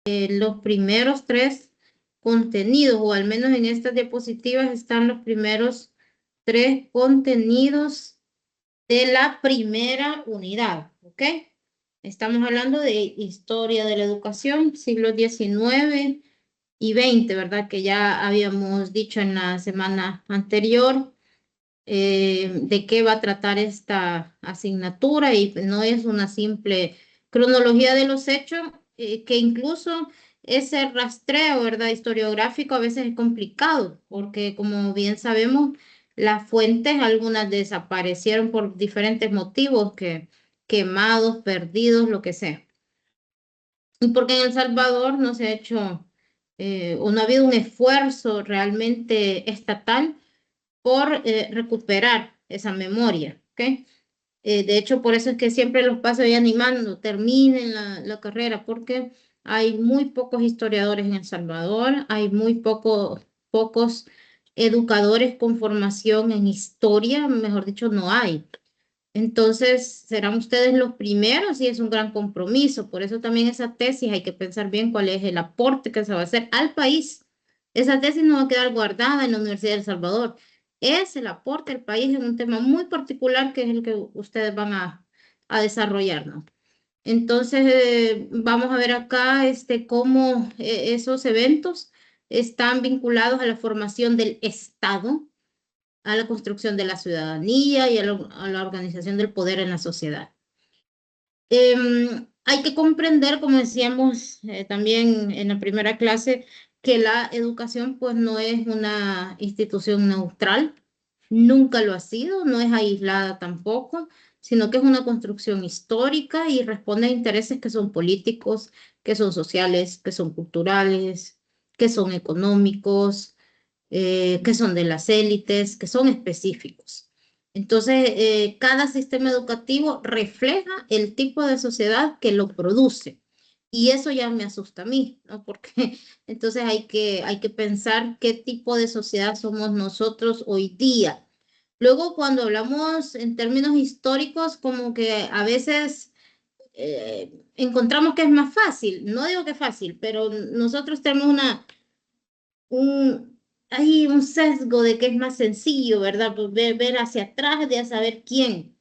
los primeros tres contenidos, o al menos en estas diapositivas están los primeros tres contenidos de la primera unidad, ¿ok? Estamos hablando de historia de la educación, siglo XIX y XX, ¿verdad? Que ya habíamos dicho en la semana anterior de qué va a tratar esta asignatura y no es una simple cronología de los hechos, que incluso ese rastreo, ¿verdad? Historiográfico a veces es complicado porque como bien sabemos, las fuentes, algunas desaparecieron por diferentes motivos, que quemados, perdidos, lo que sea. Y porque en El Salvador no se ha hecho o no ha habido un esfuerzo realmente estatal por recuperar esa memoria, ¿ok? De hecho, por eso es que siempre los paso ahí animando, terminen la carrera, porque hay muy pocos historiadores en El Salvador, hay muy pocos educadores con formación en historia, mejor dicho, no hay. Entonces, serán ustedes los primeros y es un gran compromiso. Por eso también esa tesis hay que pensar bien cuál es el aporte que se va a hacer al país. Esa tesis no va a quedar guardada en la Universidad de El Salvador. Es el aporte del país en un tema muy particular que es el que ustedes van a desarrollar, ¿no? Entonces, vamos a ver acá cómo esos eventos están vinculados a la formación del Estado, a la construcción de la ciudadanía y a la organización del poder en la sociedad. Hay que comprender, como decíamos también en la primera clase, que la educación pues no es una institución neutral, nunca lo ha sido, no es aislada tampoco, sino que es una construcción histórica y responde a intereses que son políticos, que son sociales, que son culturales, que son económicos, que son de las élites, que son específicos. Entonces, cada sistema educativo refleja el tipo de sociedad que lo produce. Y eso ya me asusta a mí, ¿no? Porque entonces hay que pensar qué tipo de sociedad somos nosotros hoy día. Luego, cuando hablamos en términos históricos, como que a veces encontramos que es más fácil. No digo que es fácil, pero nosotros tenemos hay un sesgo de que es más sencillo, ¿verdad? Pues ver hacia atrás, de saber quién.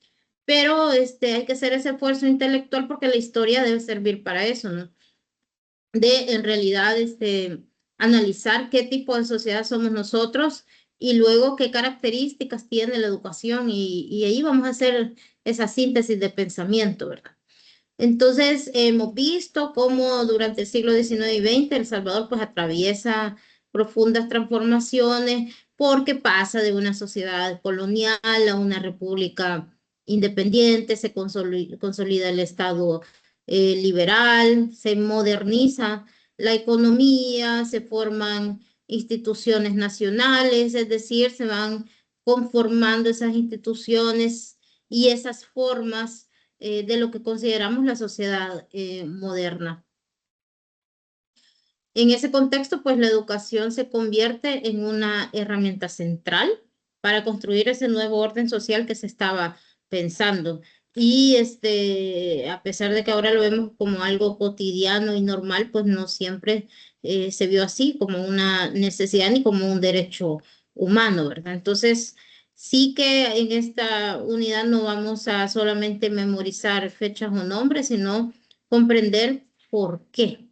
Pero hay que hacer ese esfuerzo intelectual porque la historia debe servir para eso, ¿no? De en realidad analizar qué tipo de sociedad somos nosotros y luego qué características tiene la educación y ahí vamos a hacer esa síntesis de pensamiento, ¿verdad? Entonces, hemos visto cómo durante el siglo XIX y XX El Salvador pues atraviesa profundas transformaciones porque pasa de una sociedad colonial a una república independiente, se consolida el Estado liberal, se moderniza la economía, se forman instituciones nacionales, es decir, se van conformando esas instituciones y esas formas de lo que consideramos la sociedad moderna. En ese contexto, pues la educación se convierte en una herramienta central para construir ese nuevo orden social que se estaba pensando. Y a pesar de que ahora lo vemos como algo cotidiano y normal, pues no siempre se vio así como una necesidad ni como un derecho humano, ¿verdad? Entonces, sí que en esta unidad no vamos a solamente memorizar fechas o nombres, sino comprender por qué.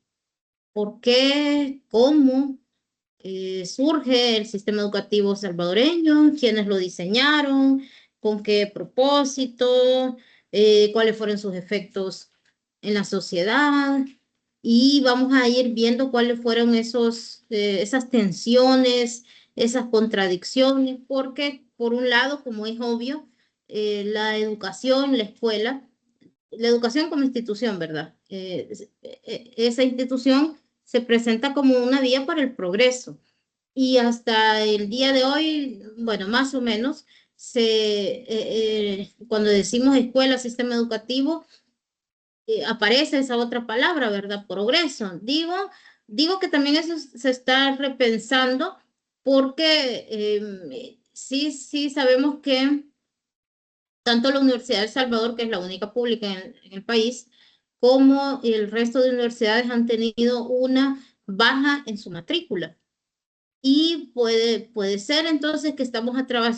¿Por qué? ¿Cómo surge el sistema educativo salvadoreño? ¿Quiénes lo diseñaron? ¿Con qué propósito? ¿Cuáles fueron sus efectos en la sociedad? Y vamos a ir viendo cuáles fueron esas tensiones, esas contradicciones, porque por un lado, como es obvio, la educación, la educación como institución, ¿verdad? Esa institución se presenta como una vía para el progreso. Y hasta el día de hoy, bueno, más o menos, cuando decimos escuela, sistema educativo, aparece esa otra palabra, ¿verdad? Progreso. Digo que también eso se está repensando porque sí sabemos que tanto la Universidad de El Salvador, que es la única pública en el país, como el resto de universidades han tenido una baja en su matrícula. Y puede ser entonces que estamos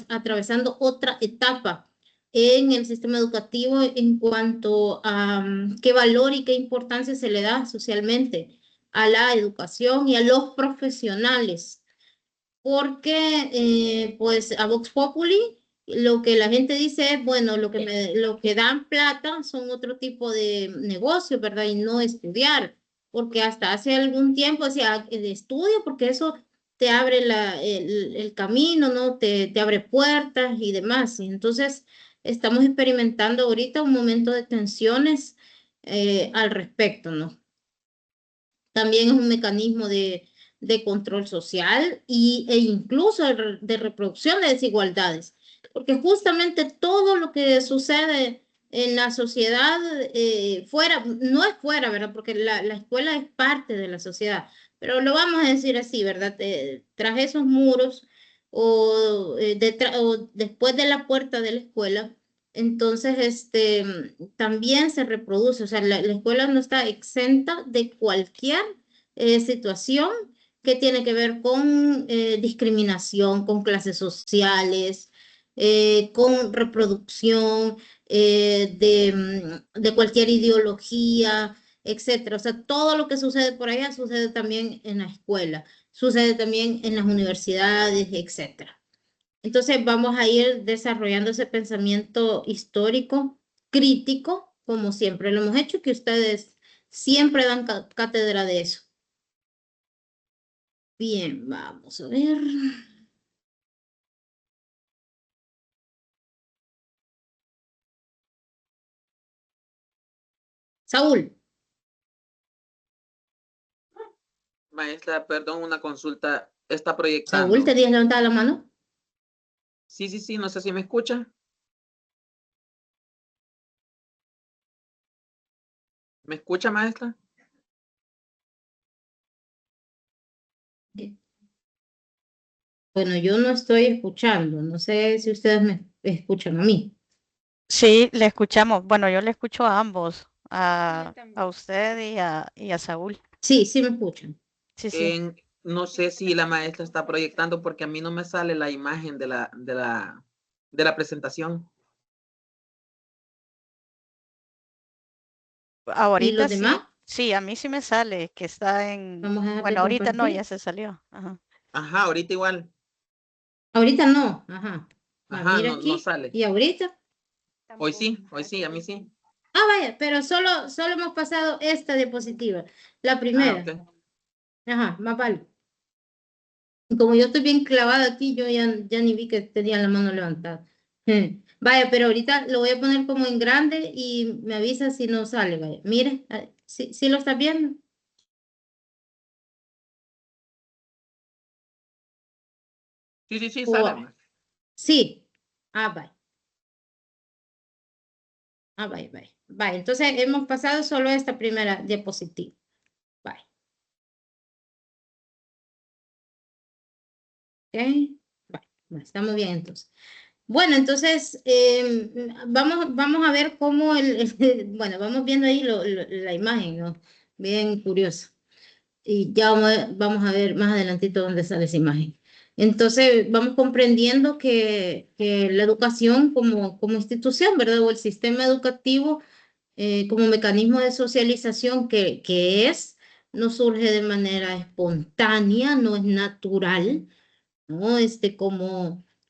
atravesando otra etapa en el sistema educativo en cuanto a qué valor y qué importancia se le da socialmente a la educación y a los profesionales. Porque, pues, a Vox Populi, lo que la gente dice es, bueno, lo que dan plata son otro tipo de negocio, ¿verdad? Y no estudiar, porque hasta hace algún tiempo decía, de estudio, porque eso te abre el camino, ¿no? Te abre puertas y demás. Y entonces, estamos experimentando ahorita un momento de tensiones al respecto, ¿no? También es un mecanismo de control social e incluso de reproducción de desigualdades, porque justamente todo lo que sucede en la sociedad fuera, no es fuera, ¿verdad? Porque la escuela es parte de la sociedad, pero lo vamos a decir así, ¿verdad? Tras esos muros o después de la puerta de la escuela, entonces, también se reproduce, o sea, la escuela no está exenta de cualquier situación que tiene que ver con discriminación, con clases sociales, con reproducción de cualquier ideología, etcétera. O sea, todo lo que sucede por allá sucede también en la escuela, sucede también en las universidades, etcétera. Entonces vamos a ir desarrollando ese pensamiento histórico, crítico, como siempre lo hemos hecho, que ustedes siempre dan cátedra de eso. Bien, vamos a ver. Saúl, Maestra, perdón, una consulta. Está Saúl, proyectando. ¿tenías levantada la mano? Sí, sí, sí, no sé si me escucha. ¿Me escucha, maestra? Bueno, yo no estoy escuchando, no sé si ustedes me escuchan a mí. Sí, le escuchamos. Bueno, yo le escucho a ambos, a usted y a Saúl. Sí, sí me escuchan. Sí, sí. No sé si la maestra está proyectando porque a mí no me sale la imagen de la presentación. ¿Y Ahorita los demás? sí, sí, a mí sí me sale que está Vamos a dejar de bueno, ahorita no, ya compartir. se salió. Ajá. Ajá, ahorita igual. Ahorita no, ajá. Ajá, Mira no aquí. sale. ¿Y ahorita? Hoy sí, a mí sí. Ah, vaya, pero solo hemos pasado esta diapositiva, la Ah, primera. ok. Ajá, más vale. Y como yo estoy bien clavada aquí, yo ya ni vi que tenía la mano levantada. Vaya, pero ahorita lo voy a poner como en grande y me avisa si no sale, vaya. Mire, sí lo estás viendo. Sí, sí, sí, O, sale, maestra. sí. Ah, vaya. Ah, vaya, vaya. Vaya, entonces hemos pasado solo esta primera diapositiva. Vaya. ¿Ok? Vaya, estamos bien entonces. Bueno, entonces vamos a ver cómo bueno, vamos viendo ahí la imagen, ¿no? Bien curioso. Y ya vamos a ver más adelantito dónde sale esa imagen. Entonces vamos comprendiendo que la educación como institución, ¿verdad? O el sistema educativo como mecanismo de socialización que es, no surge de manera espontánea, no es natural, ¿no?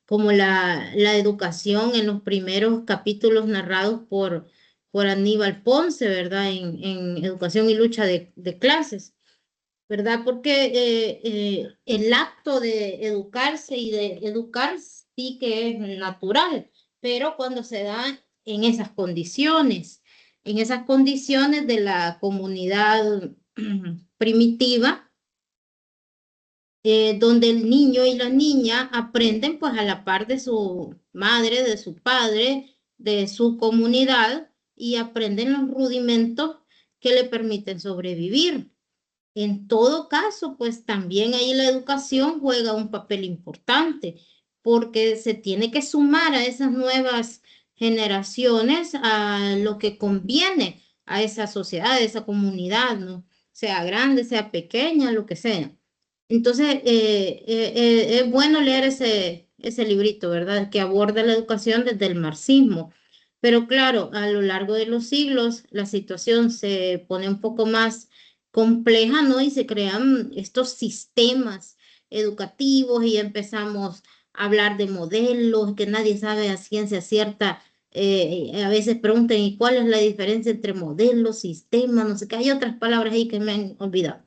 Como la educación en los primeros capítulos narrados por Aníbal Ponce, ¿verdad? En Educación y Lucha de Clases, ¿verdad? Porque el acto de educarse y de educar sí que es natural, pero cuando se da en esas condiciones de la comunidad primitiva, donde el niño y la niña aprenden pues a la par de su madre, de su padre, de su comunidad y aprenden los rudimentos que le permiten sobrevivir. En todo caso, pues también ahí la educación juega un papel importante porque se tiene que sumar a esas nuevas generaciones a lo que conviene a esa sociedad, a esa comunidad, ¿no? Sea grande, sea pequeña, lo que sea. Entonces, es bueno leer ese librito, ¿verdad? Que aborda la educación desde el marxismo. Pero claro, a lo largo de los siglos, la situación se pone un poco más compleja, ¿no? Y se crean estos sistemas educativos y empezamos a hablar de modelos que nadie sabe a ciencia cierta. A veces preguntan, ¿y cuál es la diferencia entre modelos, sistemas? No sé qué, hay otras palabras ahí que me han olvidado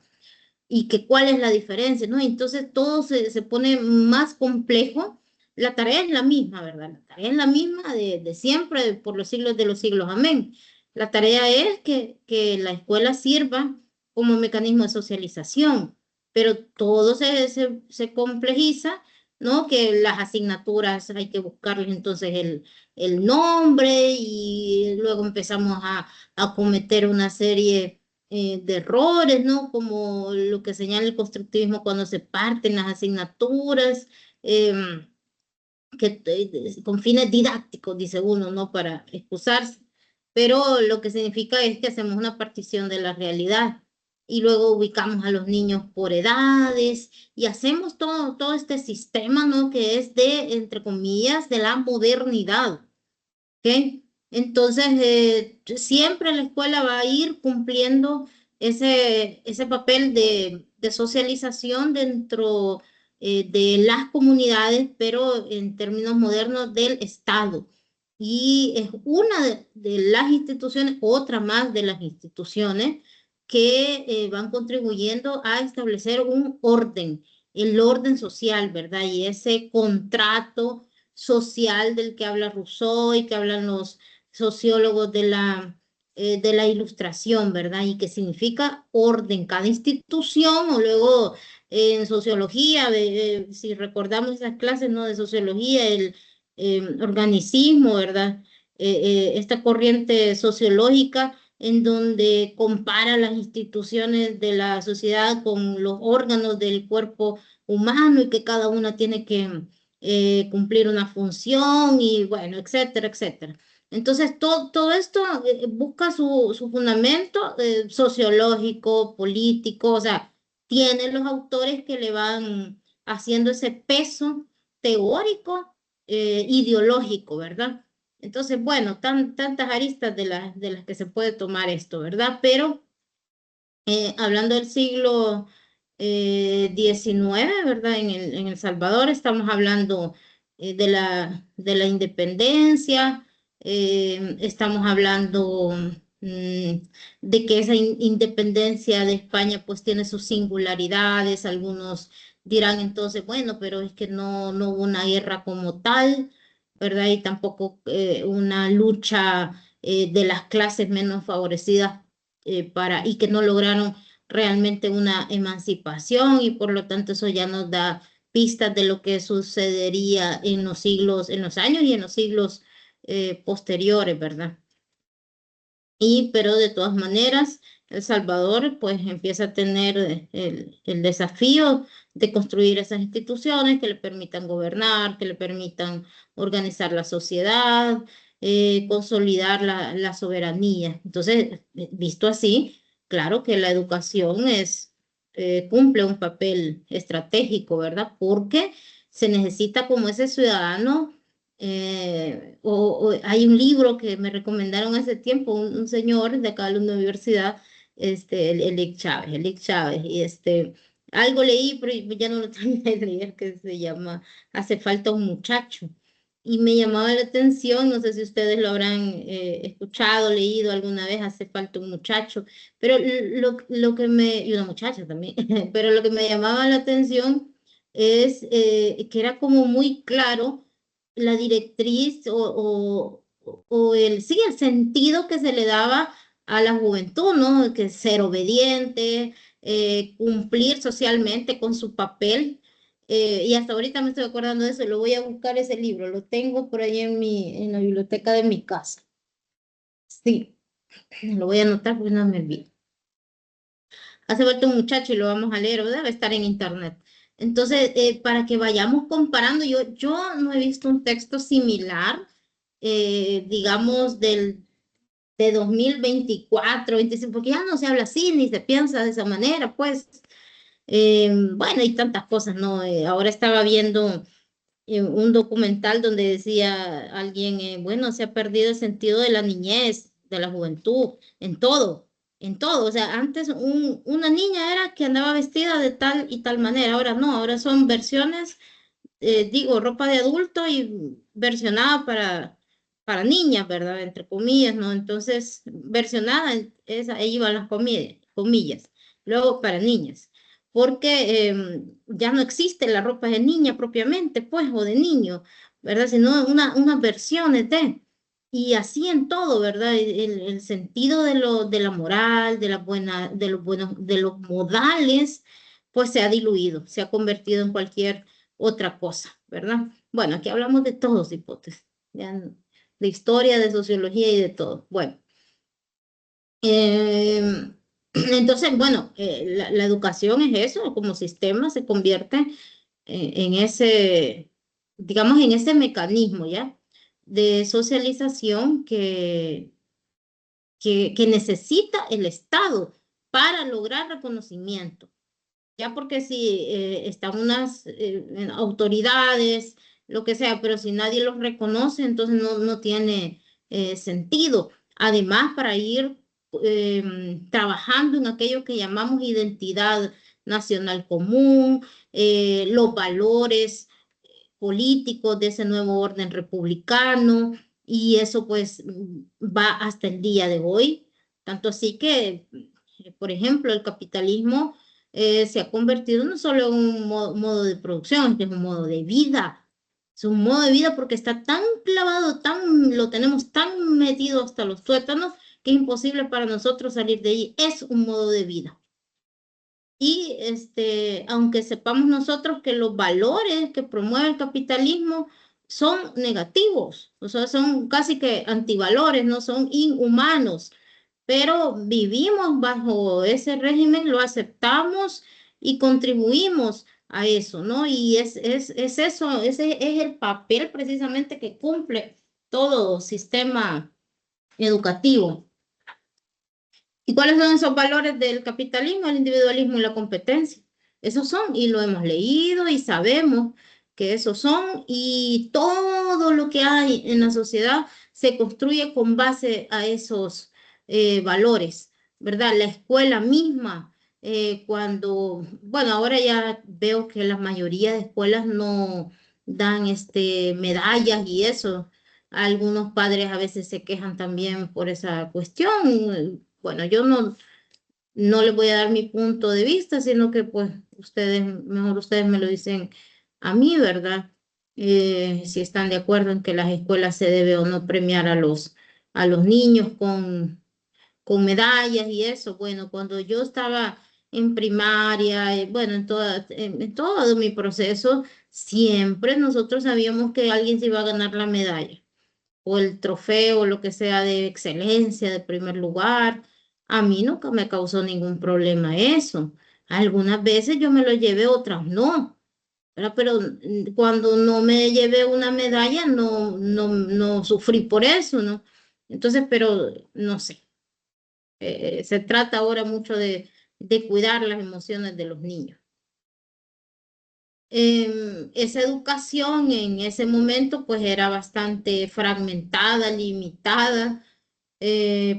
y que cuál es la diferencia, ¿no? Entonces todo se pone más complejo. La tarea es la misma, ¿verdad? La tarea es la misma de siempre, por los siglos de los siglos, amén. La tarea es que la escuela sirva como mecanismo de socialización, pero todo se complejiza, ¿no? Que las asignaturas hay que buscarles entonces el nombre y luego empezamos a cometer una serie de errores, ¿no? Como lo que señala el constructivismo cuando se parten las asignaturas, con fines didácticos, dice uno, ¿no? Para excusarse. Pero lo que significa es que hacemos una partición de la realidad y luego ubicamos a los niños por edades y hacemos todo este sistema, ¿no? Que es de, entre comillas, de la modernidad. ¿Ok? Entonces, siempre la escuela va a ir cumpliendo ese papel de socialización dentro de las comunidades, pero en términos modernos del Estado. Y es una de las instituciones, otra más de las instituciones que van contribuyendo a establecer un orden, el orden social, ¿verdad? Y ese contrato social del que habla Rousseau y que hablan los sociólogos de la ilustración, ¿verdad? Y que significa orden. Cada institución, o luego en sociología, si recordamos esas clases, ¿no? De sociología, el organicismo, ¿verdad? Esta corriente sociológica en donde compara las instituciones de la sociedad con los órganos del cuerpo humano y que cada una tiene que cumplir una función y bueno, etcétera, etcétera. Entonces, todo esto busca su fundamento sociológico, político, o sea, tiene los autores que le van haciendo ese peso teórico, ideológico, ¿verdad? Entonces, bueno, tantas aristas de las que se puede tomar esto, ¿verdad? Pero hablando del siglo XIX, ¿verdad? En el Salvador estamos hablando de la independencia, estamos hablando de que esa independencia de España pues tiene sus singularidades, algunos dirán entonces, bueno, pero es que no hubo una guerra como tal, ¿verdad? Y tampoco una lucha de las clases menos favorecidas y que no lograron realmente una emancipación y por lo tanto eso ya nos da pistas de lo que sucedería en los siglos, en los años y en los siglos posteriores, ¿verdad? Pero de todas maneras, El Salvador pues empieza a tener el desafío de construir esas instituciones que le permitan gobernar, que le permitan organizar la sociedad, consolidar la soberanía. Entonces, visto así, claro que la educación cumple un papel estratégico, ¿verdad? Porque se necesita como ese ciudadano hay un libro que me recomendaron hace tiempo, un señor de acá de la universidad, Elic Chávez, y algo leí, pero ya no lo terminé de leer, que se llama Hace falta un muchacho. Y me llamaba la atención, no sé si ustedes lo habrán escuchado, leído alguna vez, Hace falta un muchacho, pero y una muchacha también, pero lo que me llamaba la atención es que era como muy claro la directriz sí, el sentido que se le daba a la juventud, ¿no? Que ser obediente, cumplir socialmente con su papel. Y hasta ahorita me estoy acordando de eso, lo voy a buscar ese libro, lo tengo por ahí en la biblioteca de mi casa. Sí, lo voy a anotar porque no me olvido. Hace falta un muchacho y lo vamos a leer, o debe estar en internet. Entonces, para que vayamos comparando, yo no he visto un texto similar, digamos, de 2024, 25, porque ya no se habla así, ni se piensa de esa manera, pues. Bueno, hay tantas cosas, ¿no? Ahora estaba viendo un documental donde decía alguien, bueno, se ha perdido el sentido de la niñez, de la juventud, en todo. O sea, antes una niña era que andaba vestida de tal y tal manera, ahora no, ahora son versiones, digo, ropa de adulto y versionada para niñas, ¿verdad? Entre comillas, ¿no? Entonces, versionada, ahí van las comillas. Luego, para niñas. Porque ya no existe la ropa de niña propiamente, pues, o de niño, ¿verdad? Sino unas versiones de. Y así en todo, ¿verdad? El sentido de la moral, de la buena, de los modales, pues se ha diluido, se ha convertido en cualquier otra cosa, ¿verdad? Bueno, aquí hablamos de todos hipótesis, ya, de historia, de sociología y de todo. Bueno, entonces, bueno, la educación es eso, como sistema se convierte en ese, digamos, en ese mecanismo, ¿ya? De socialización que necesita el Estado para lograr reconocimiento. Ya porque si están unas autoridades, lo que sea, pero si nadie los reconoce, entonces no tiene sentido. Además, para ir trabajando en aquello que llamamos identidad nacional común, los valores políticos de ese nuevo orden republicano, y eso pues va hasta el día de hoy. Tanto así que, por ejemplo, el capitalismo se ha convertido no solo en un modo de producción, es un modo de vida. Es un modo de vida porque está tan clavado, lo tenemos tan metido hasta los tuétanos que es imposible para nosotros salir de ahí. Es un modo de vida. Y aunque sepamos nosotros que los valores que promueve el capitalismo son negativos, o sea, son casi que antivalores, no son inhumanos, pero vivimos bajo ese régimen, lo aceptamos y contribuimos a eso, ¿no? Y es eso, ese es el papel precisamente que cumple todo sistema educativo. ¿Y cuáles son esos valores del capitalismo, el individualismo y la competencia? Esos son, y lo hemos leído y sabemos que esos son, y todo lo que hay en la sociedad se construye con base a esos valores, ¿verdad? La escuela misma, bueno, ahora ya veo que la mayoría de escuelas no dan medallas y eso. Algunos padres a veces se quejan también por esa cuestión. Bueno, yo no les voy a dar mi punto de vista, sino que pues mejor ustedes me lo dicen a mí, ¿verdad? Si están de acuerdo en que las escuelas se debe o no premiar a los niños con medallas y eso. Bueno, cuando yo estaba en primaria, bueno, en todo mi proceso, siempre nosotros sabíamos que alguien se iba a ganar la medalla o el trofeo, lo que sea de excelencia, de primer lugar. A mí nunca me causó ningún problema eso. Algunas veces yo me lo llevé, otras no. ¿Verdad? Pero cuando no me llevé una medalla, no sufrí por eso, ¿no? Entonces, pero no sé. Se trata ahora mucho de cuidar las emociones de los niños. Esa educación en ese momento pues era bastante fragmentada, limitada,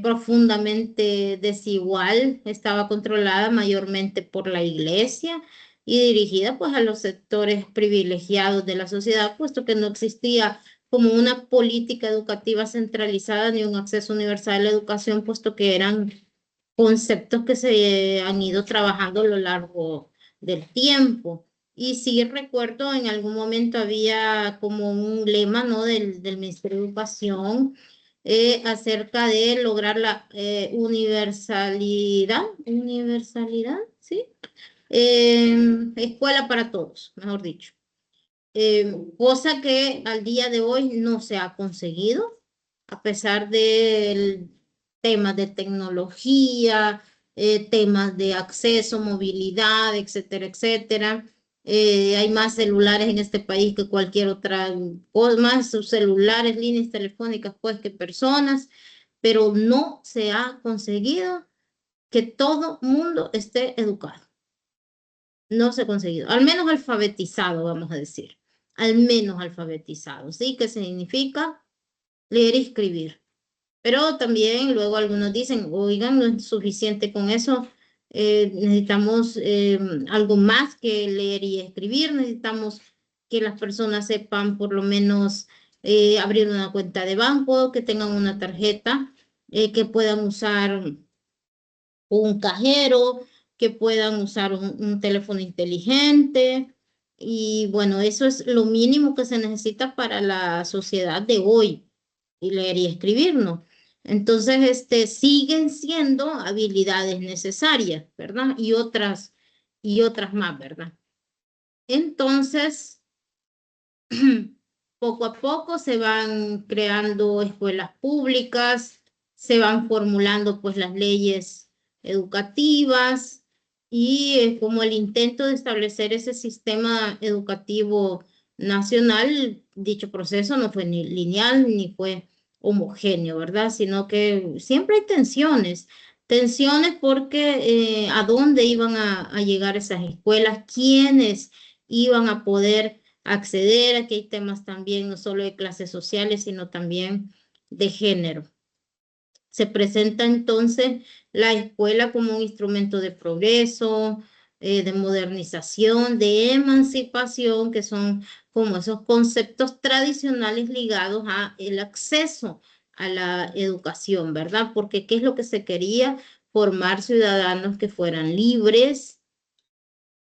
profundamente desigual, estaba controlada mayormente por la iglesia y dirigida pues a los sectores privilegiados de la sociedad, puesto que no existía como una política educativa centralizada ni un acceso universal a la educación, puesto que eran conceptos que se han ido trabajando a lo largo del tiempo. Y sí recuerdo en algún momento había como un lema, ¿no? del Ministerio de Educación acerca de lograr la universalidad, ¿sí? Escuela para todos, mejor dicho. Cosa que al día de hoy no se ha conseguido, a pesar del temas de tecnología, temas de acceso, movilidad, etcétera, etcétera. Hay más celulares en este país que cualquier otra cosa, más sus celulares, líneas telefónicas, pues, que personas, pero no se ha conseguido que todo mundo esté educado. No se ha conseguido, al menos alfabetizado, vamos a decir. Al menos alfabetizado, ¿sí? Que significa leer y escribir. Pero también luego algunos dicen, oigan, no es suficiente con eso, necesitamos algo más que leer y escribir, necesitamos que las personas sepan por lo menos abrir una cuenta de banco, que tengan una tarjeta, que puedan usar un cajero, que puedan usar un teléfono inteligente. Y bueno, eso es lo mínimo que se necesita para la sociedad de hoy, y leer y escribir, ¿no? Entonces, siguen siendo habilidades necesarias, ¿verdad? Y otras más, ¿verdad? Entonces, poco a poco se van creando escuelas públicas, se van formulando pues las leyes educativas y como el intento de establecer ese sistema educativo nacional, dicho proceso no fue ni lineal ni fue homogéneo, ¿verdad? Sino que siempre hay tensiones. Tensiones porque a dónde iban a llegar esas escuelas, quiénes iban a poder acceder. Aquí hay temas también no solo de clases sociales, sino también de género. Se presenta entonces la escuela como un instrumento de progreso, de modernización, de emancipación, que son como esos conceptos tradicionales ligados a el acceso a la educación, ¿verdad? Porque ¿qué es lo que se quería? Formar ciudadanos que fueran libres,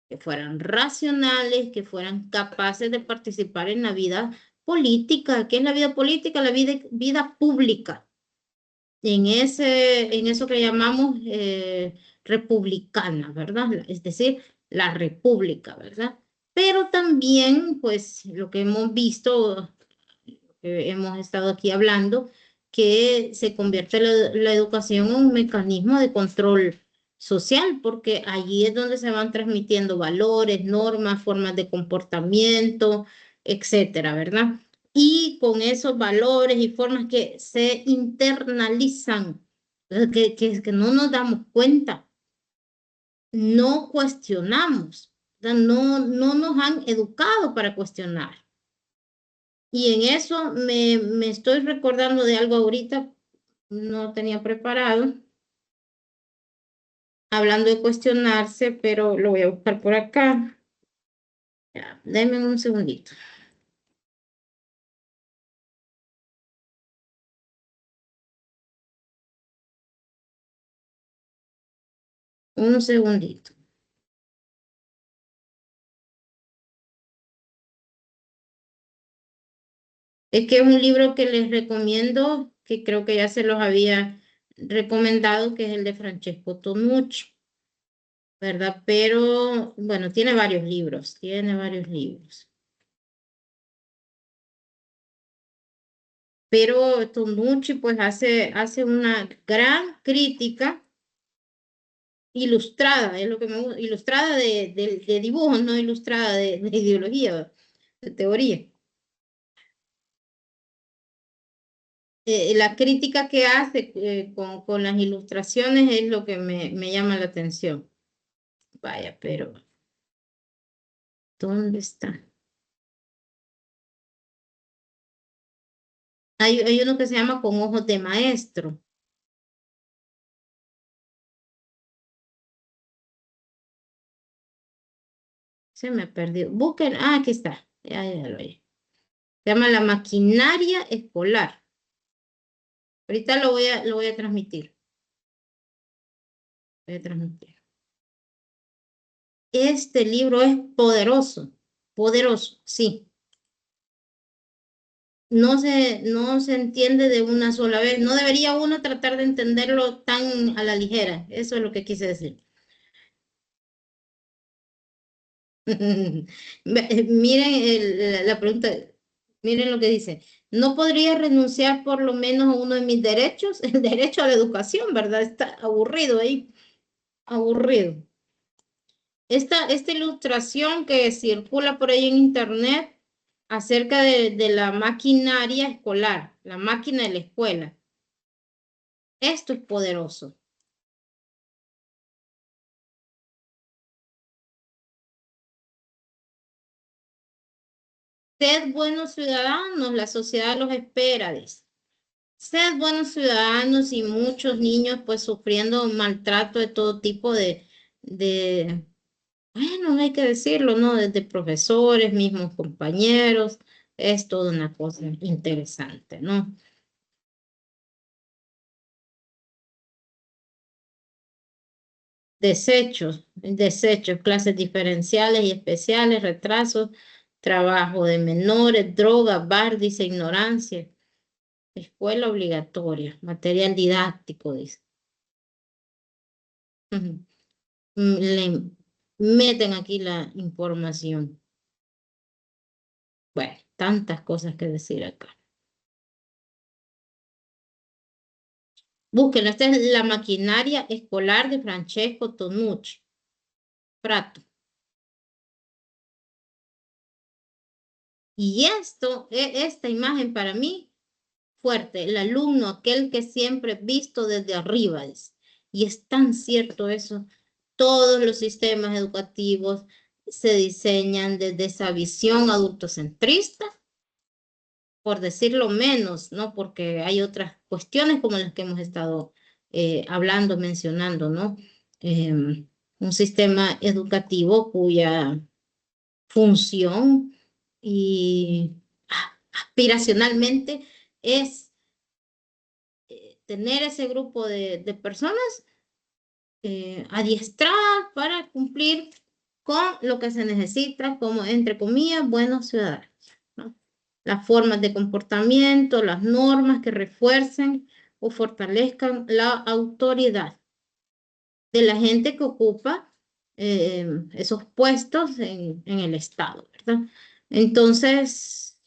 que fueran racionales, que fueran capaces de participar en la vida política. ¿Qué es la vida política? La vida pública. En eso que llamamos republicana, ¿verdad? Es decir, la república, ¿verdad? Pero también, pues, lo que hemos visto, hemos estado aquí hablando, que se convierte la educación en un mecanismo de control social, porque allí es donde se van transmitiendo valores, normas, formas de comportamiento, etcétera, ¿verdad? Y con esos valores y formas que se internalizan, que no nos damos cuenta, no cuestionamos, no nos han educado para cuestionar. Y en eso me estoy recordando de algo ahorita, no tenía preparado, hablando de cuestionarse, pero lo voy a buscar por acá. Ya, denme un segundito. Un segundito. Es que es un libro que les recomiendo, que creo que ya se los había recomendado, que es el de Francesco Tonucci, ¿verdad? Pero, bueno, tiene varios libros, Pero Tonucci, pues, hace una gran crítica ilustrada, es lo que me gusta, ilustrada de dibujos, no ilustrada de ideología, de teoría. La crítica que hace con las ilustraciones es lo que me llama la atención. Vaya, pero ¿dónde está? Hay uno que se llama Con ojos de maestro. Se me perdió. Busquen, aquí está. Ya lo vi. Se llama La maquinaria escolar. Ahorita lo voy a transmitir. Voy a transmitir. Este libro es poderoso, sí. No se entiende de una sola vez. No debería uno tratar de entenderlo tan a la ligera. Eso es lo que quise decir. Miren la pregunta, miren lo que dice. ¿No podría renunciar por lo menos a uno de mis derechos? El derecho a la educación, ¿verdad? Está aburrido ahí, aburrido. Esta ilustración que circula por ahí en internet acerca de la maquinaria escolar, la máquina de la escuela. Esto es poderoso. Sed buenos ciudadanos, la sociedad los espera, dice. Sed buenos ciudadanos y muchos niños pues sufriendo maltrato de todo tipo bueno, hay que decirlo, ¿no? Desde profesores, mismos compañeros, es toda una cosa interesante, ¿no? Desechos, clases diferenciales y especiales, retrasos, trabajo de menores, drogas, bar, dice ignorancia, escuela obligatoria, material didáctico, dice. Ujú. Le meten aquí la información. Bueno, tantas cosas que decir acá. Búsquenlo, esta es la maquinaria escolar de Francesco Tonucci, Prato. Y esta imagen para mí, fuerte, el alumno, aquel que siempre visto desde arriba es. Y es tan cierto eso. Todos los sistemas educativos se diseñan desde esa visión adultocentrista, por decirlo menos, ¿no? Porque hay otras cuestiones como las que hemos estado hablando, mencionando, ¿no? Un sistema educativo cuya función y aspiracionalmente es tener ese grupo de personas adiestradas para cumplir con lo que se necesita como, entre comillas, buenos ciudadanos, ¿no? Las formas de comportamiento, las normas que refuercen o fortalezcan la autoridad de la gente que ocupa esos puestos en el Estado, ¿verdad? Entonces,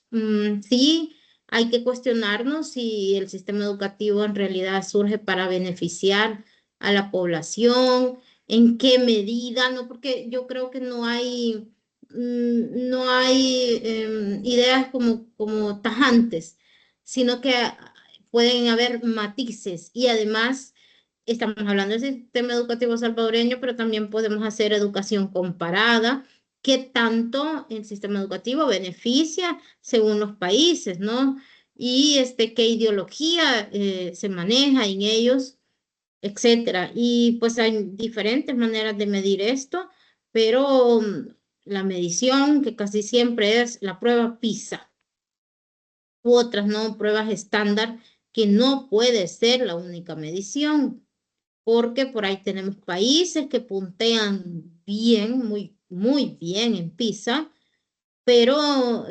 sí, hay que cuestionarnos si el sistema educativo en realidad surge para beneficiar a la población, en qué medida, ¿no? Porque yo creo que no hay ideas como tajantes, sino que pueden haber matices y además estamos hablando del sistema educativo salvadoreño, pero también podemos hacer educación comparada, qué tanto el sistema educativo beneficia según los países, ¿no? Y qué ideología se maneja en ellos, etcétera. Y pues hay diferentes maneras de medir esto, pero la medición, que casi siempre es la prueba PISA, u otras, ¿no? Pruebas estándar, que no puede ser la única medición porque por ahí tenemos países que puntean bien, muy bien en PISA, pero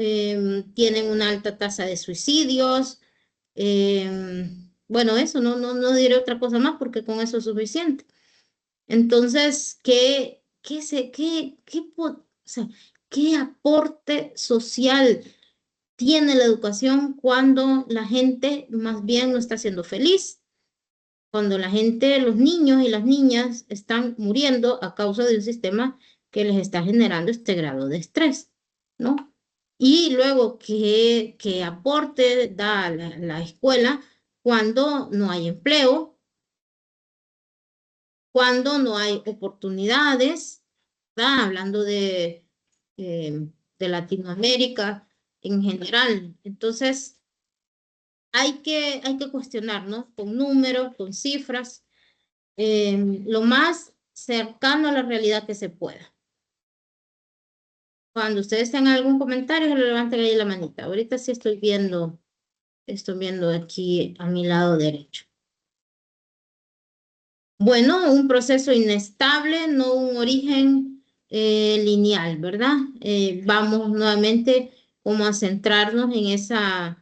tienen una alta tasa de suicidios. Bueno, eso no diré otra cosa más porque con eso es suficiente. Entonces, o sea, ¿qué aporte social tiene la educación cuando la gente más bien no está siendo feliz? Cuando la gente, los niños y las niñas están muriendo a causa de un sistema que les está generando este grado de estrés, ¿no? Y luego, ¿qué aporte da la escuela cuando no hay empleo, cuando no hay oportunidades? ¿Verdad? Hablando de Latinoamérica en general. Entonces, hay que cuestionarnos con números, con cifras, lo más cercano a la realidad que se pueda. Cuando ustedes tengan algún comentario, levanten ahí la manita. Ahorita sí estoy viendo aquí a mi lado derecho. Bueno, un proceso inestable, no un origen lineal, ¿verdad? Vamos nuevamente como a centrarnos en esa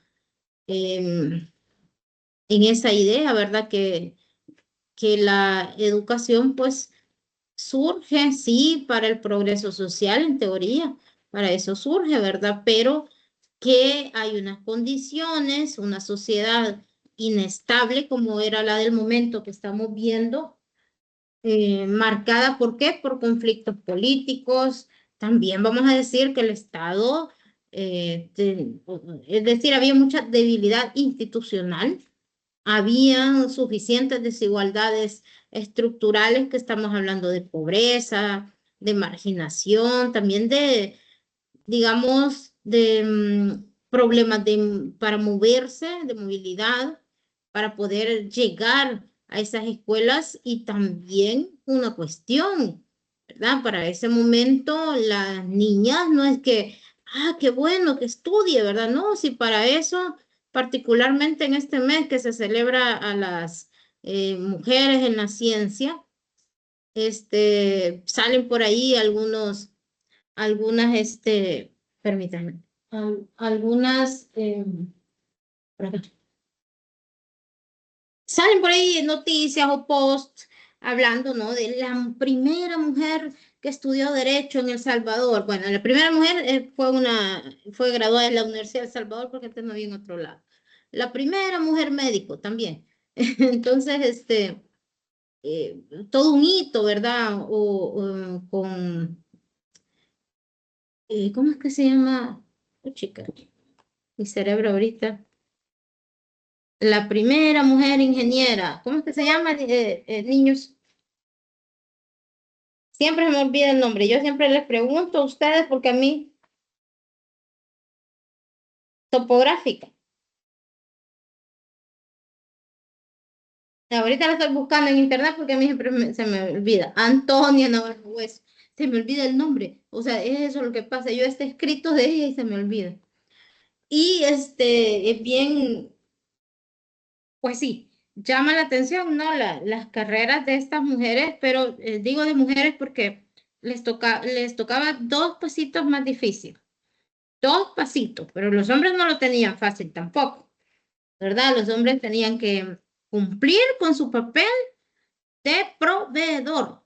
idea, ¿verdad? Que la educación, pues, surge, sí, para el progreso social, en teoría, para eso surge, ¿verdad? Pero que hay unas condiciones, una sociedad inestable como era la del momento que estamos viendo, marcada ¿por qué? Por conflictos políticos. También vamos a decir que el Estado, es decir, había mucha debilidad institucional habían suficientes desigualdades estructurales, que estamos hablando de pobreza, de marginación, también de, digamos, de problemas para moverse, de movilidad, para poder llegar a esas escuelas, y también una cuestión, ¿verdad? Para ese momento las niñas no es que, qué bueno que estudie, ¿verdad? No, si para eso, particularmente en este mes que se celebra a las mujeres en la ciencia, salen por ahí algunas, permítanme, algunas, por acá. Salen por ahí noticias o posts hablando, ¿no? De la primera mujer que estudió Derecho en El Salvador. Bueno, la primera mujer fue graduada de la Universidad de El Salvador, porque antes no había en otro lado. La primera mujer médico también. Entonces, todo un hito, ¿verdad? ¿Cómo es que se llama? Oh, chica, mi cerebro ahorita. La primera mujer ingeniera. ¿Cómo es que se llama, niños? Siempre se me olvida el nombre. Yo siempre les pregunto a ustedes porque a mí, topográfica. Ahorita la estoy buscando en internet porque a mí siempre se me olvida. Antonia Navarro Hueso. Se me olvida el nombre. O sea, es eso lo que pasa. Yo está escrito de ella y se me olvida. Y es bien, pues sí, llama la atención, ¿no? Las carreras de estas mujeres, pero digo de mujeres porque les tocaba dos pasitos más difíciles. Dos pasitos, pero los hombres no lo tenían fácil tampoco, ¿verdad? Los hombres tenían que cumplir con su papel de proveedor.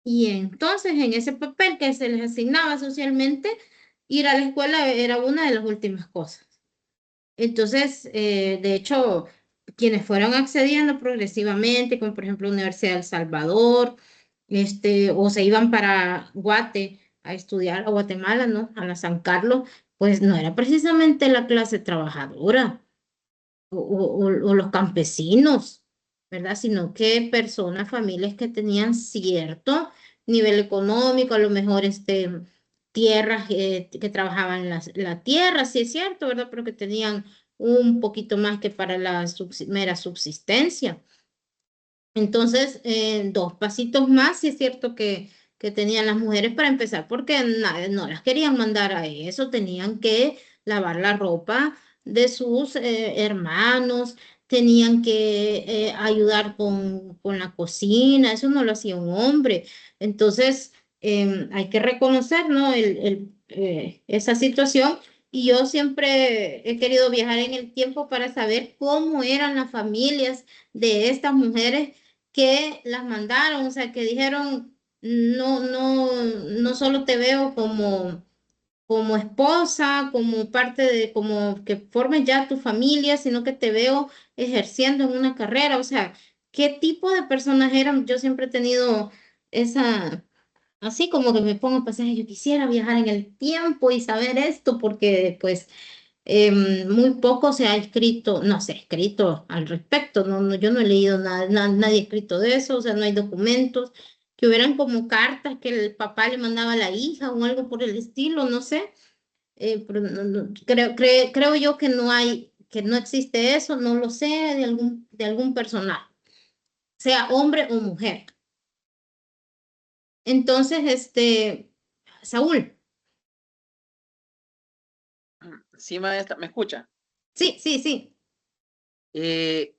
Y entonces en ese papel que se les asignaba socialmente, ir a la escuela era una de las últimas cosas. Entonces, de hecho, quienes fueron accediendo progresivamente, como por ejemplo la Universidad de El Salvador, o se iban para Guate a estudiar, a Guatemala, ¿no? A la San Carlos, pues no era precisamente la clase trabajadora o los campesinos, ¿verdad? Sino que personas, familias que tenían cierto nivel económico, a lo mejor tierras que trabajaban la tierra, sí es cierto, ¿verdad? Pero que tenían un poquito más que para la mera subsistencia. Entonces, dos pasitos más, sí es cierto que tenían las mujeres para empezar, porque no las querían mandar a eso, tenían que lavar la ropa de sus hermanos, tenían que ayudar con la cocina, eso no lo hacía un hombre. Entonces, hay que reconocer, ¿no? Esa situación. Y yo siempre he querido viajar en el tiempo para saber cómo eran las familias de estas mujeres que las mandaron, o sea, que dijeron, no, no, no solo te veo como esposa, como parte de, como que formes ya tu familia, sino que te veo ejerciendo en una carrera, o sea, ¿qué tipo de personas eran? Yo siempre he tenido esa, así como que me pongo a pensar, yo quisiera viajar en el tiempo y saber esto, porque pues muy poco se ha escrito, no se ha escrito al respecto, yo no he leído nada, nadie ha escrito de eso, o sea, no hay documentos, que hubieran como cartas que el papá le mandaba a la hija o algo por el estilo, no sé, pero creo yo que no hay, que no existe eso, no lo sé de algún personaje, sea hombre o mujer. Entonces, Saúl, Sí, maestra, ¿me escucha? sí, sí, sí. Eh,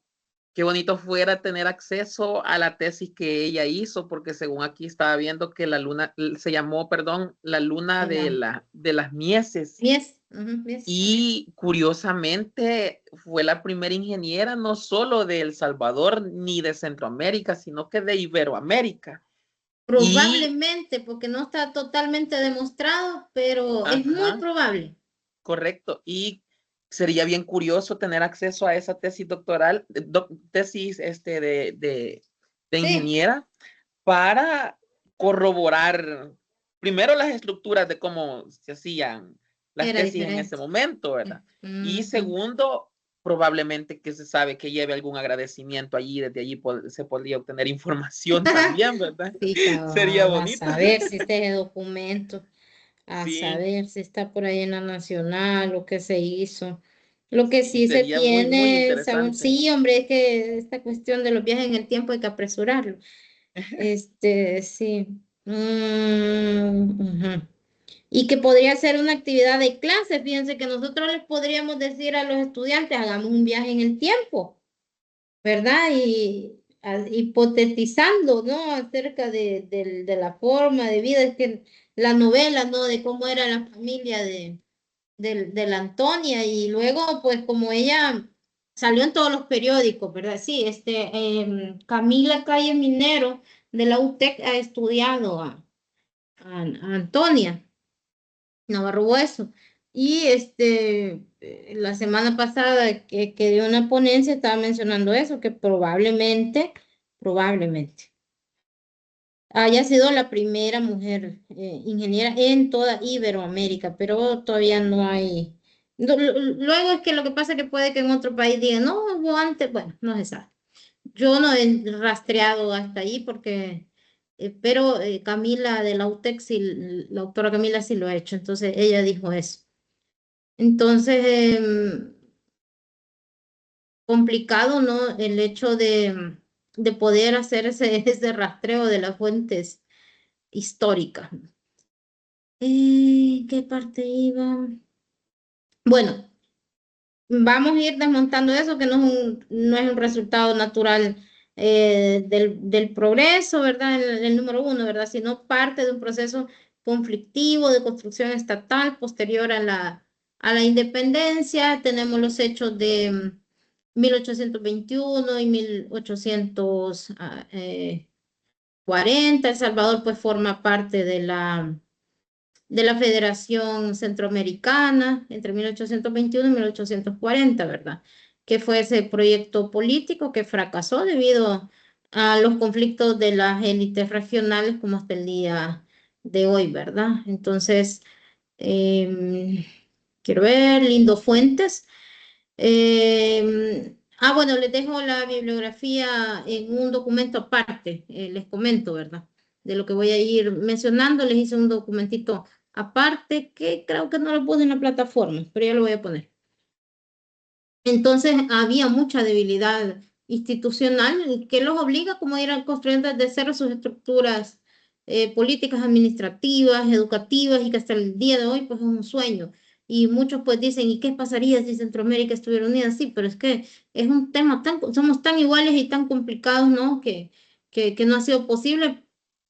Qué bonito fuera tener acceso a la tesis que ella hizo, porque según aquí estaba viendo que la luna, se llamó, perdón, la luna de las mieses. Mies, mies. Y curiosamente fue la primera ingeniera no solo de El Salvador ni de Centroamérica, sino que de Iberoamérica. Y, Probablemente, porque no está totalmente demostrado, pero es muy ajá, probable. correcto. Y sería bien curioso tener acceso a esa tesis doctoral, tesis de Sí, ingeniera, para corroborar primero las estructuras de cómo se hacían las era tesis en ese diferente. momento, ¿verdad? Y Ujú. segundo, probablemente que se sabe que lleve algún agradecimiento allí, desde allí se podría obtener información también, ¿verdad? Sí, Sería cabal, a bonito. saber si este documento, a Sí, saber si está por ahí en la nacional o qué se hizo. Lo que sí, sí se sería muy, muy tiene, interesante. sí, hombre, es que esta cuestión de los viajes en el tiempo hay que apresurarlo. Sí. Ujú. Y que podría ser una actividad de clase. Fíjense que nosotros les podríamos decir a los estudiantes, hagamos un viaje en el tiempo, ¿verdad? Y hipotetizando, ¿no? Acerca de la forma de vida, es que la novela, ¿no? De cómo era la familia de la Antonia y luego, pues como ella salió en todos los periódicos, ¿verdad? Sí, Camila Calle Minero de la UTEC ha estudiado a Antonia Navarro Bueso. Y la semana pasada que dio una ponencia estaba mencionando eso, que probablemente haya sido la primera mujer ingeniera en toda Iberoamérica, pero todavía no hay. Luego es que lo que pasa es que puede que en otro país digan, no, hubo antes, bueno, no se sabe. Yo no he rastreado hasta ahí porque, pero Camila de la UTEC, sí, la doctora Camila sí lo ha hecho, entonces ella dijo eso. Entonces, complicado, ¿no? El hecho de poder hacer ese rastreo de las fuentes históricas. ¿Qué parte iba? Bueno, vamos a ir desmontando eso, que no es un resultado natural del progreso, ¿verdad? El número uno, ¿verdad? Sino parte de un proceso conflictivo de construcción estatal posterior a la independencia. Tenemos los hechos de 1821 y 1840. El Salvador pues forma parte de la Federación Centroamericana entre 1821 y 1840, ¿verdad? Que fue ese proyecto político que fracasó debido a los conflictos de las élites regionales como hasta el día de hoy, ¿verdad? Entonces, quiero ver, Lindo Fuentes. Bueno, les dejo la bibliografía en un documento aparte, les comento, ¿verdad? De lo que voy a ir mencionando, les hice un documentito aparte que creo que no lo puse en la plataforma, pero ya lo voy a poner. Entonces había mucha debilidad institucional que los obliga como a ir construyendo desde cero sus estructuras políticas, administrativas, educativas y que hasta el día de hoy pues es un sueño. Y muchos pues dicen, ¿y qué pasaría si Centroamérica estuviera unida? Sí, pero es que es un tema somos tan iguales y tan complicados, ¿no? Que no ha sido posible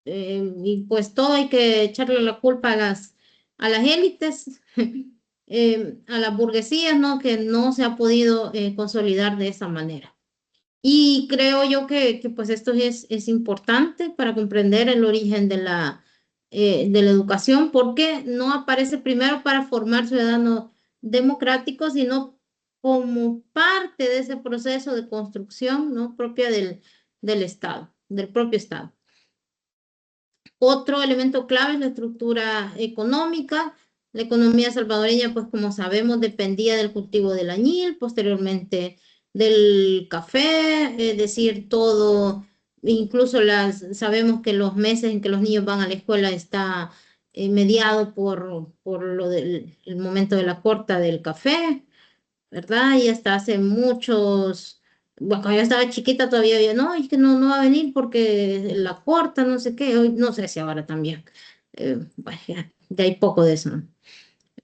y pues todo hay que echarle la culpa a las élites. A las burguesías, ¿no? Que no se ha podido consolidar de esa manera. Y creo yo que pues esto es importante para comprender el origen de la educación, porque no aparece primero para formar ciudadanos democráticos, sino como parte de ese proceso de construcción, ¿no? Propia del Estado, del propio Estado. Otro elemento clave es la estructura económica. La economía salvadoreña, pues como sabemos, dependía del cultivo del añil, posteriormente del café, es decir, todo, incluso sabemos que los meses en que los niños van a la escuela está mediado por el momento de la corta del café, ¿verdad? Y hasta hace bueno, cuando yo estaba chiquita todavía había, no, es que no va a venir porque la corta, no sé qué, hoy no sé si ahora también. Bueno, ya hay poco de eso, ¿no?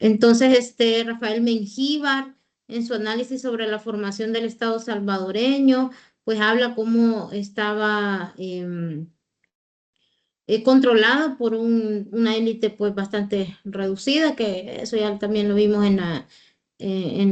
Entonces, Rafael Mengíbar, en su análisis sobre la formación del Estado salvadoreño, pues habla cómo estaba controlado por una élite pues bastante reducida, que eso ya también lo vimos en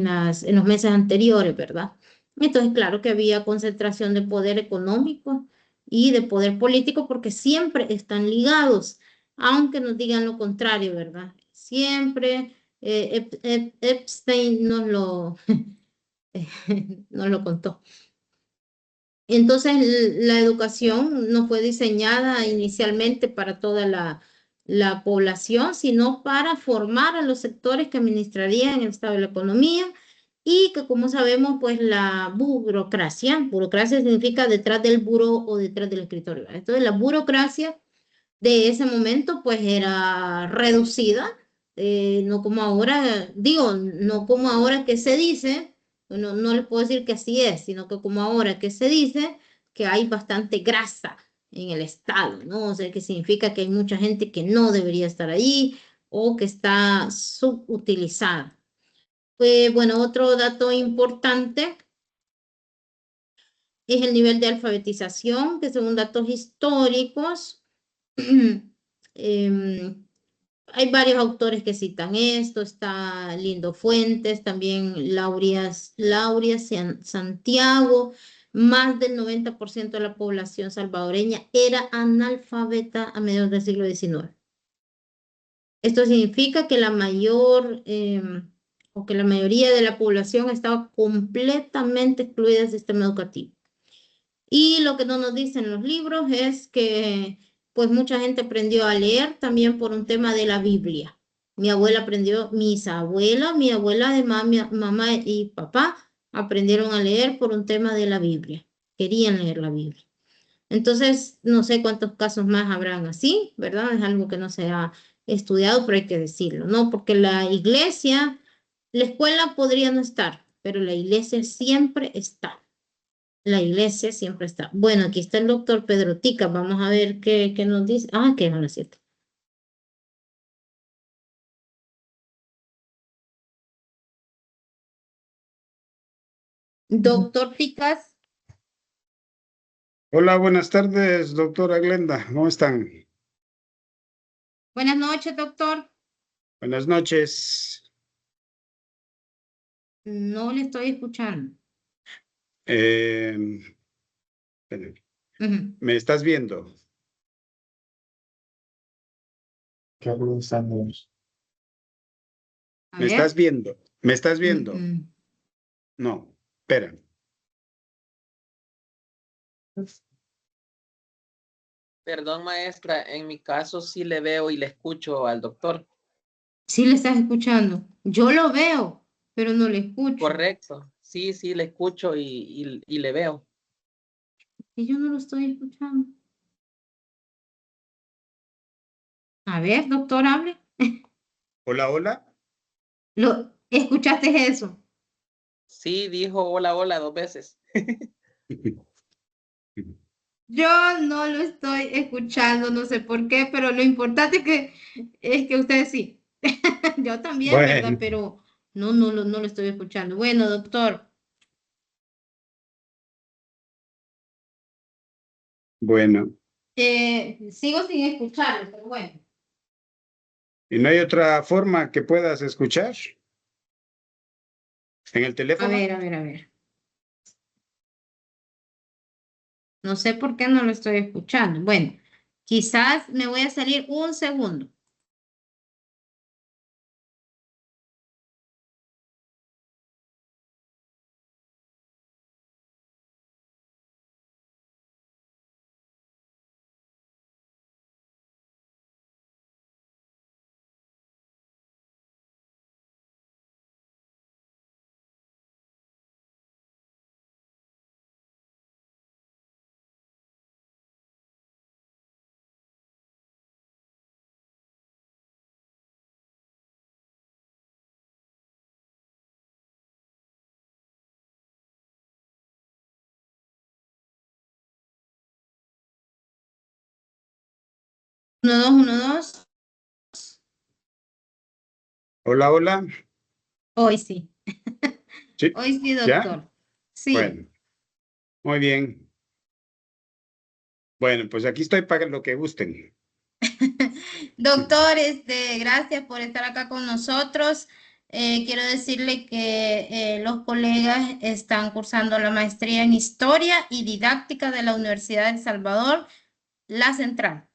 los meses anteriores, ¿verdad? Entonces, claro que había concentración de poder económico y de poder político porque siempre están ligados, aunque nos digan lo contrario, ¿verdad? Siempre Epstein nos lo contó. Entonces, la educación no fue diseñada inicialmente para toda la población, sino para formar a los sectores que administrarían el estado de la economía y que como sabemos, pues la burocracia significa detrás del buró o detrás del escritorio, ¿verdad? Entonces la burocracia de ese momento pues era reducida, no como ahora, digo, no como ahora que se dice, no les puedo decir que así es, sino que como ahora que se dice que hay bastante grasa en el Estado, ¿no? O sea, que significa que hay mucha gente que no debería estar ahí o que está subutilizada. Bueno, otro dato importante es el nivel de alfabetización, que según datos históricos, em, hay varios autores que citan esto, está Lindo Fuentes, también Lauria Santiago, más del 90% de la población salvadoreña era analfabeta a mediados del siglo XIX. Esto significa que la o que la mayoría de la población estaba completamente excluida del sistema educativo. Y lo que no nos dicen los libros es que pues mucha gente aprendió a leer también por un tema de la Biblia. Mi abuela aprendió, mi abuela de mamá y papá aprendieron a leer por un tema de la Biblia. Querían leer la Biblia. Entonces, no sé cuántos casos más habrán así, ¿verdad? Es algo que no se ha estudiado, pero hay que decirlo, ¿no? Porque la escuela podría no estar, pero la iglesia siempre está. La iglesia siempre está. Bueno, aquí está el doctor Pedro Tica. Vamos a ver qué nos dice. Ah, que no es cierto. Doctor Ticas, Hola, buenas tardes, doctora Glenda. ¿Cómo están? buenas noches, doctor. Buenas noches. No le estoy escuchando. Eh, Ujú. ¿Me estás viendo? Carlos Sanders. A ¿Me estás ver. viendo? ¿Me estás viendo? Mm. No, espera. Perdón, maestra, en mi caso sí le veo y le escucho al doctor. Sí le estás escuchando. Yo lo veo, pero no le escucho. Correcto. Sí, sí, le escucho y le veo. Y yo no lo estoy escuchando. A ver, doctor, hable. Hola, hola. ¿Escuchaste eso? Sí, dijo hola, hola 2 veces. Yo no lo estoy escuchando, no sé por qué, pero lo importante es que ustedes sí. Yo también, ¿verdad? Bueno, Pero no lo estoy escuchando. Bueno, doctor, bueno. sigo sin escucharlo, pero bueno. ¿Y no hay otra forma que puedas escuchar en el A teléfono? ver, a ver, a ver. No sé por qué no lo estoy escuchando. Bueno, quizás me voy a salir un segundo. Uno, dos, uno, dos. Hola, hola. Hoy sí. ¿Sí? Hoy sí, ¿Ya? doctor. Sí. Bueno, muy bien. Bueno, pues aquí estoy para lo que gusten. Doctor, gracias por estar acá con nosotros. Quiero decirle que los colegas están cursando la maestría en Historia y Didáctica de la Universidad de El Salvador, La Central.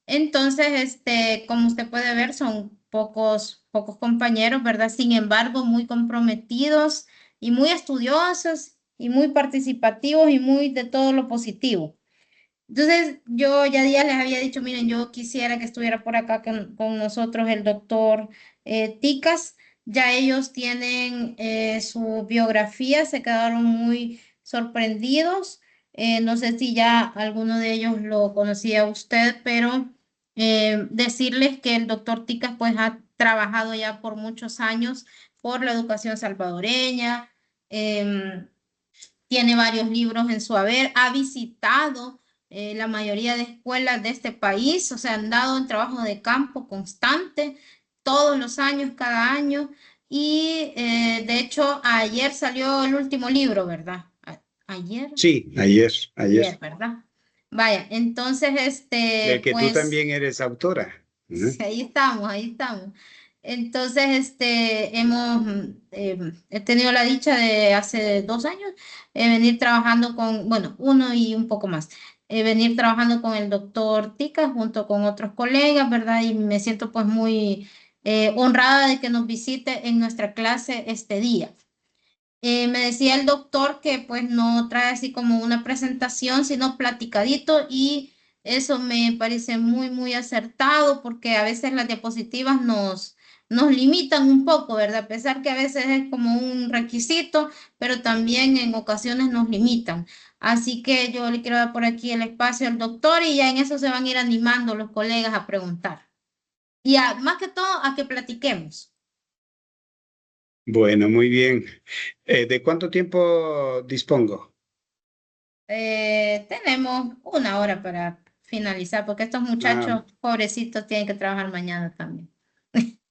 Entonces, como usted puede ver, son pocos compañeros, ¿verdad? Sin embargo, muy comprometidos y muy estudiosos y muy participativos y muy de todo lo positivo. Entonces, yo ya días les había dicho, miren, yo quisiera que estuviera por acá con nosotros el doctor Ticas, Ya ellos tienen su biografía, se quedaron muy sorprendidos. No sé si ya alguno de ellos lo conocía usted, pero decirles que el doctor Ticas pues ha trabajado ya por muchos años por la educación salvadoreña. Tiene varios libros en su haber, ha visitado la mayoría de escuelas de este país, o sea, han dado un trabajo de campo constante todos los años, cada año, y de hecho ayer salió el último libro, ¿verdad? Ayer, Sí, ayer, ayer, ayer. ¿verdad? Vaya, entonces, Del que tú pues también eres autora. sí, Ujú. ahí estamos, ahí estamos. Entonces, he tenido la dicha de hace 2 años venir trabajando con, bueno, uno y un poco más, venir trabajando con el doctor Tica junto con otros colegas, ¿verdad? Y me siento pues muy honrada de que nos visite en nuestra clase este día. Me decía el doctor que pues no trae así como una presentación, sino platicadito y eso me parece muy, muy acertado porque a veces las diapositivas nos limitan un poco, ¿verdad? A pesar que a veces es como un requisito, pero también en ocasiones nos limitan. Así que yo le quiero dar por aquí el espacio al doctor y ya en eso se van a ir animando los colegas a preguntar. Y más que todo a que platiquemos. Bueno, muy bien. ¿De cuánto tiempo dispongo? Tenemos 1 hora para finalizar, porque estos Ah, muchachos pobrecitos tienen que trabajar mañana también.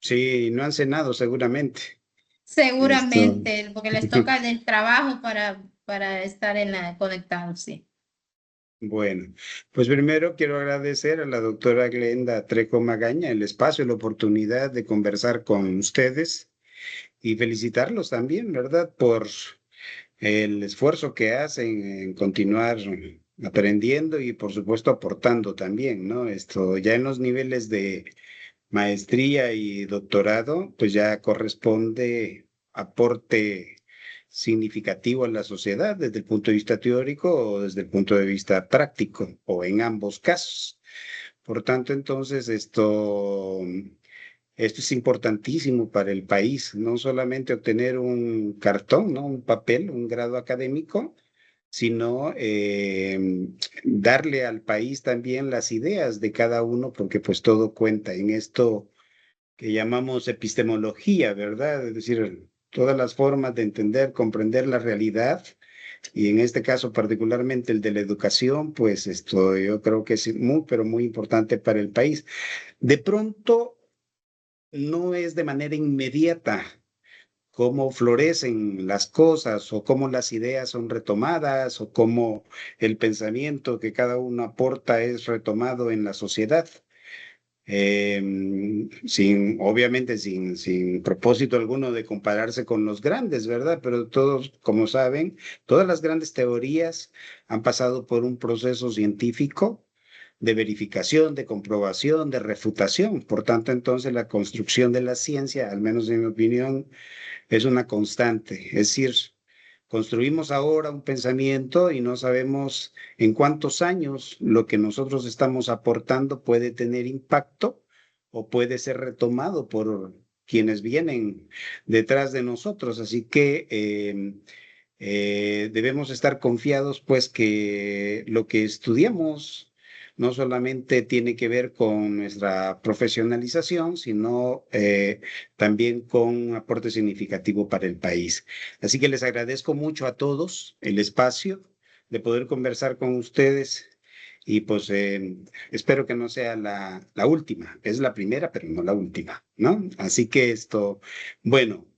sí, no han cenado seguramente. Esto. Seguramente, porque les toca del trabajo para estar conectados, sí. Bueno, pues primero quiero agradecer a la doctora Glenda Treco Magaña el espacio, la oportunidad de conversar con ustedes y felicitarlos también, ¿verdad? Por el esfuerzo que hacen en continuar aprendiendo y por supuesto aportando también, ¿no? Esto ya en los niveles de maestría y doctorado, pues ya corresponde aporte significativo a la sociedad desde el punto de vista teórico o desde el punto de vista práctico, o en ambos casos. Por tanto, entonces, esto es importantísimo para el país, no solamente obtener un cartón, ¿no? Un papel, un grado académico, sino darle al país también las ideas de cada uno, porque pues todo cuenta en esto que llamamos epistemología, ¿verdad? Es decir, todas las formas de entender, comprender la realidad, y en este caso particularmente el de la educación, pues esto yo creo que es muy, pero muy importante para el país. De pronto, no es de manera inmediata cómo florecen las cosas o cómo las ideas son retomadas o cómo el pensamiento que cada uno aporta es retomado en la sociedad. Obviamente sin propósito alguno de compararse con los grandes, ¿verdad? Pero todos, como saben, todas las grandes teorías han pasado por un proceso científico de verificación, de comprobación, de refutación. Por tanto, entonces la construcción de la ciencia, al menos en mi opinión, es una constante. Es decir, construimos ahora un pensamiento y no sabemos en cuántos años lo que nosotros estamos aportando puede tener impacto o puede ser retomado por quienes vienen detrás de nosotros. Así que debemos estar confiados, pues, que lo que estudiamos no solamente tiene que ver con nuestra profesionalización, sino también con un aporte significativo para el país. Así que les agradezco mucho a todos el espacio de poder conversar con ustedes y pues espero que no sea la última. Es la primera, pero no la última, ¿no? Así que bueno,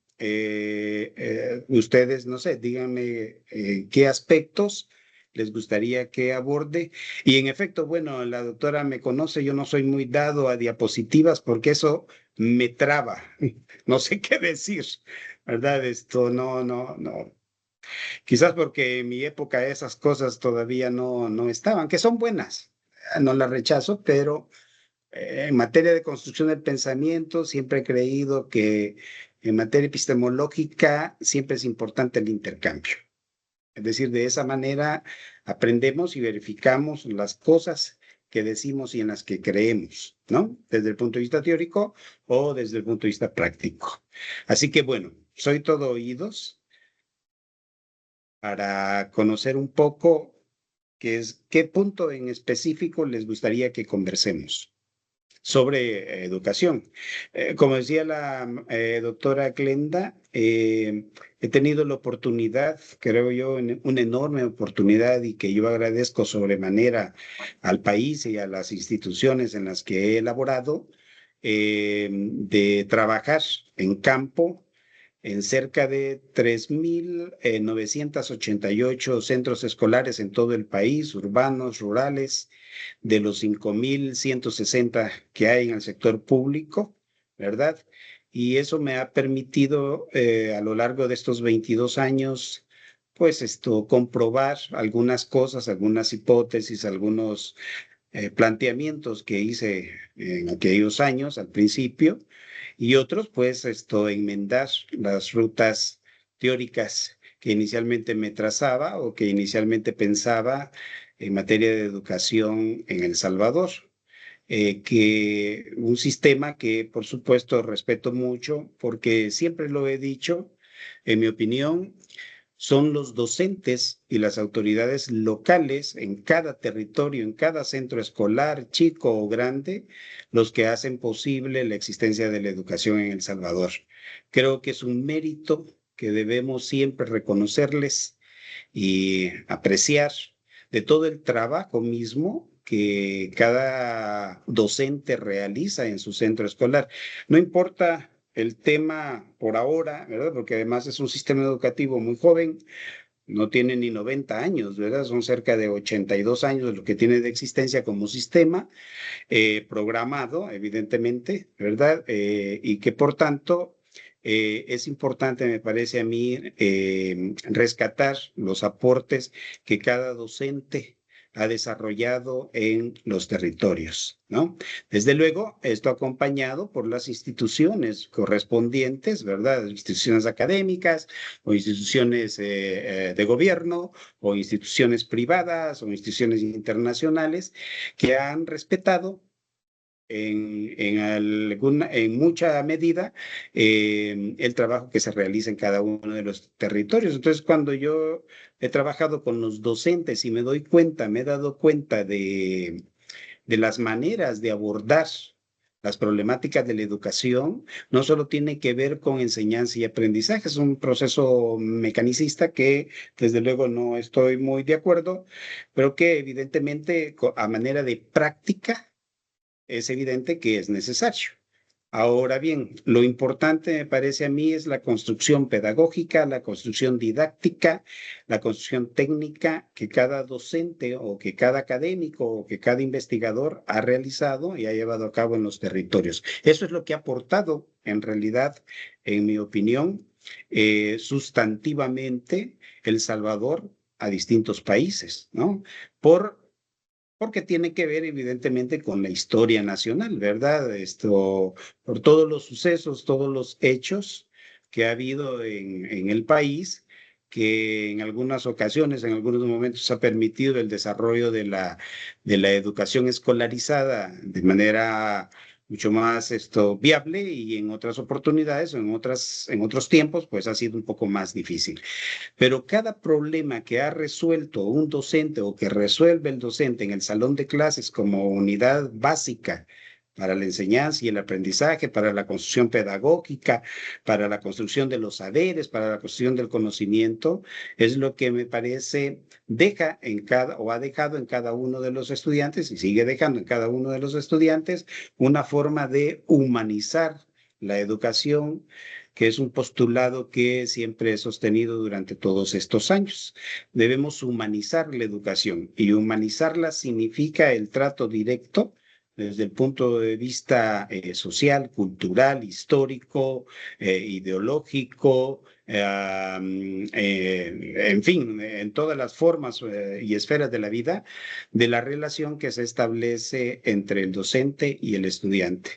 ustedes, no sé, díganme qué aspectos les gustaría que aborde. Y en efecto, bueno, la doctora me conoce, yo no soy muy dado a diapositivas porque eso me traba, no sé qué decir, ¿verdad? No. Quizás porque en mi época esas cosas todavía no estaban, que son buenas, no las rechazo, pero en materia de construcción del pensamiento siempre he creído que en materia epistemológica siempre es importante el intercambio. Es decir, de esa manera aprendemos y verificamos las cosas que decimos y en las que creemos, ¿no? Desde el punto de vista teórico o desde el punto de vista práctico. Así que bueno, soy todo oídos para conocer un poco qué punto en específico les gustaría que conversemos sobre educación. Como decía la doctora Glenda, he tenido la oportunidad, creo yo, una enorme oportunidad y que yo agradezco sobremanera al país y a las instituciones en las que he elaborado, de trabajar en campo en cerca de 3.988 centros escolares en todo el país, urbanos, rurales, de los 5.160 que hay en el sector público, ¿verdad? Y eso me ha permitido a lo largo de estos 22 años, pues comprobar algunas cosas, algunas hipótesis, algunos planteamientos que hice en aquellos años al principio y otros, pues, enmendar las rutas teóricas que inicialmente me trazaba o que inicialmente pensaba en materia de educación en El Salvador. Que un sistema que, por supuesto, respeto mucho, porque siempre lo he dicho, en mi opinión, son los docentes y las autoridades locales en cada territorio, en cada centro escolar, chico o grande, los que hacen posible la existencia de la educación en El Salvador. Creo que es un mérito que debemos siempre reconocerles y apreciar de todo el trabajo mismo que cada docente realiza en su centro escolar. No importa el tema por ahora, ¿verdad? Porque además es un sistema educativo muy joven, no tiene ni 90 años, ¿verdad? Son cerca de 82 años lo que tiene de existencia como sistema programado, evidentemente, ¿verdad? Y que por tanto es importante, me parece a mí, rescatar los aportes que cada docente ha desarrollado en los territorios, ¿no? Desde luego, esto acompañado por las instituciones correspondientes, ¿verdad? Instituciones académicas o instituciones de gobierno o instituciones privadas o instituciones internacionales que han respetado en mucha medida el trabajo que se realiza en cada uno de los territorios. Entonces, cuando yo he trabajado con los docentes y me he dado cuenta de las maneras de abordar las problemáticas de la educación, no solo tiene que ver con enseñanza y aprendizaje, es un proceso mecanicista que desde luego no estoy muy de acuerdo, pero que evidentemente a manera de práctica es evidente que es necesario. Ahora bien, lo importante me parece a mí es la construcción pedagógica, la construcción didáctica, la construcción técnica que cada docente o que cada académico o que cada investigador ha realizado y ha llevado a cabo en los territorios. Eso es lo que ha aportado, en realidad, en mi opinión, sustantivamente El Salvador a distintos países, ¿no? Porque tiene que ver evidentemente con la historia nacional, ¿verdad? Por todos los sucesos, todos los hechos que ha habido en el país, que en algunas ocasiones, en algunos momentos ha permitido el desarrollo de la educación escolarizada de manera mucho más viable y en otras oportunidades o en otros tiempos, pues ha sido un poco más difícil. Pero cada problema que ha resuelto un docente o que resuelve el docente en el salón de clases como unidad básica para la enseñanza y el aprendizaje, para la construcción pedagógica, para la construcción de los saberes, para la construcción del conocimiento, es lo que me parece deja en cada o ha dejado en cada uno de los estudiantes y sigue dejando en cada uno de los estudiantes una forma de humanizar la educación, que es un postulado que siempre he sostenido durante todos estos años. Debemos humanizar la educación y humanizarla significa el trato directo desde el punto de vista social, cultural, histórico, ideológico, en fin, en todas las formas y esferas de la vida, de la relación que se establece entre el docente y el estudiante.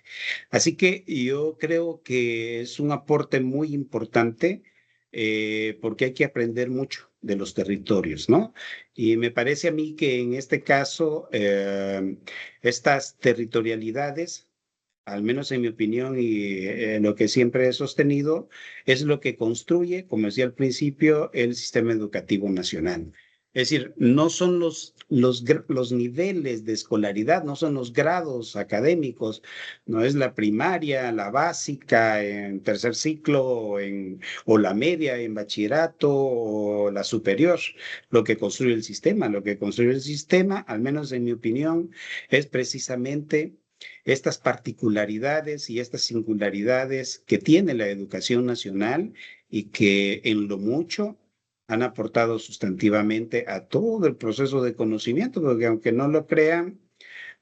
Así que yo creo que es un aporte muy importante porque hay que aprender mucho de los territorios, ¿no? Y me parece a mí que en este caso, estas territorialidades, al menos en mi opinión y lo que siempre he sostenido, es lo que construye, como decía al principio, el sistema educativo nacional. Es decir, no son los niveles de escolaridad, no son los grados académicos, no es la primaria, la básica en tercer ciclo o la media en bachillerato o la superior, lo que construye el sistema. Lo que construye el sistema, al menos en mi opinión, es precisamente estas particularidades y estas singularidades que tiene la educación nacional y que en lo mucho han aportado sustantivamente a todo el proceso de conocimiento, porque aunque no lo crean,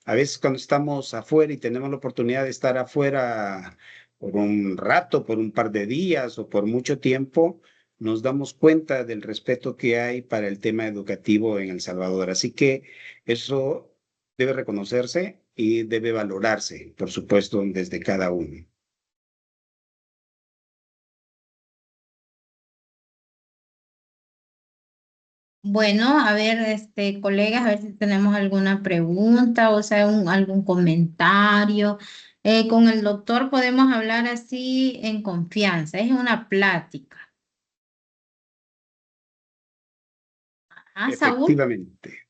a veces cuando estamos afuera y tenemos la oportunidad de estar afuera por un rato, por un par de días o por mucho tiempo, nos damos cuenta del respeto que hay para el tema educativo en El Salvador. Así que eso debe reconocerse y debe valorarse, por supuesto, desde cada uno. Bueno, a ver, colegas, a ver si tenemos alguna pregunta, o sea, algún comentario. Con el doctor podemos hablar así en confianza, es una plática. Ah, Saúl, Efectivamente.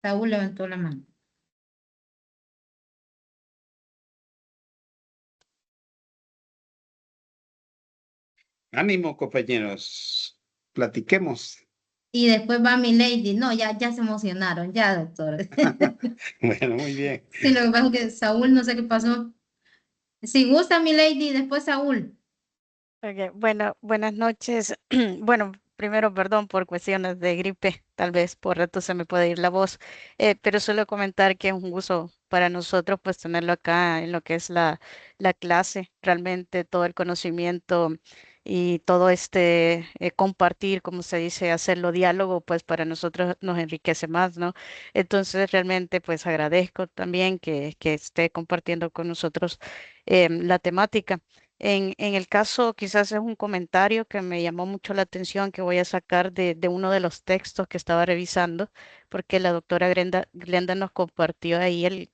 Saúl levantó la mano. Ánimo, compañeros. Platiquemos. Y después va mi lady. No, ya se emocionaron, ya, doctor. Bueno, muy bien. Sí, lo que pasa es que Saúl, no sé qué pasó. Si gusta mi lady, después Saúl. Ok, bueno, buenas noches. Bueno, primero, perdón por cuestiones de gripe, tal vez por rato se me puede ir la voz, pero solo comentar que es un gusto para nosotros pues tenerlo acá en lo que es la clase, realmente todo el conocimiento y todo este compartir, como se dice, hacerlo diálogo, pues para nosotros nos enriquece más, ¿no? Entonces realmente pues agradezco también que esté compartiendo con nosotros la temática. En el caso, quizás es un comentario que me llamó mucho la atención que voy a sacar de uno de los textos que estaba revisando, porque la doctora Glenda nos compartió ahí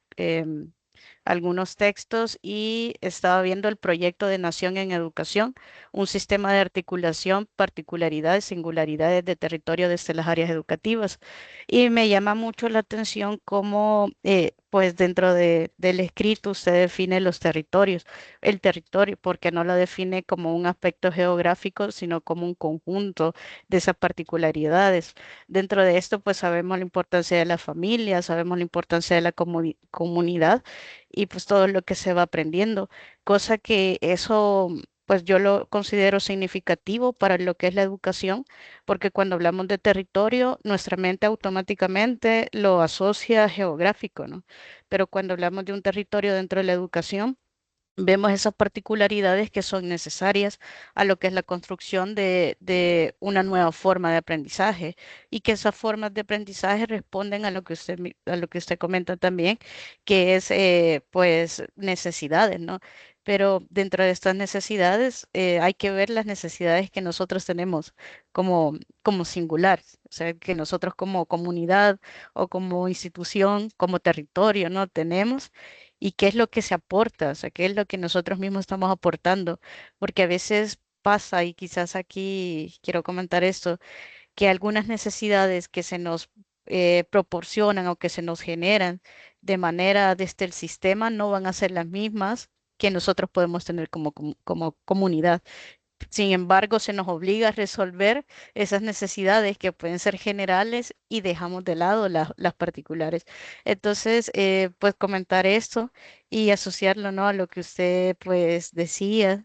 algunos textos y estaba viendo el proyecto de Nación en Educación, un sistema de articulación, particularidades, singularidades de territorio desde las áreas educativas. Y me llama mucho la atención cómo, pues dentro del escrito usted define los territorios, el territorio, porque no lo define como un aspecto geográfico, sino como un conjunto de esas particularidades. Dentro de esto, pues sabemos la importancia de la familia, sabemos la importancia de la comunidad y pues todo lo que se va aprendiendo, cosa que eso pues yo lo considero significativo para lo que es la educación, porque cuando hablamos de territorio, nuestra mente automáticamente lo asocia a geográfico, ¿no? Pero cuando hablamos de un territorio dentro de la educación, vemos esas particularidades que son necesarias a lo que es la construcción de una nueva forma de aprendizaje y que esas formas de aprendizaje responden a lo que a lo que usted comenta también, que es pues necesidades, ¿no? Pero dentro de estas necesidades hay que ver las necesidades que nosotros tenemos como singulares, o sea, que nosotros como comunidad o como institución, como territorio, ¿no? Tenemos y qué es lo que se aporta, o sea, qué es lo que nosotros mismos estamos aportando, porque a veces pasa, y quizás aquí quiero comentar esto, que algunas necesidades que se nos proporcionan o que se nos generan de manera desde el sistema no van a ser las mismas que nosotros podemos tener como comunidad. Sin embargo, se nos obliga a resolver esas necesidades que pueden ser generales y dejamos de lado las particulares. Entonces, pues comentar esto y asociarlo, ¿no? A lo que usted pues decía,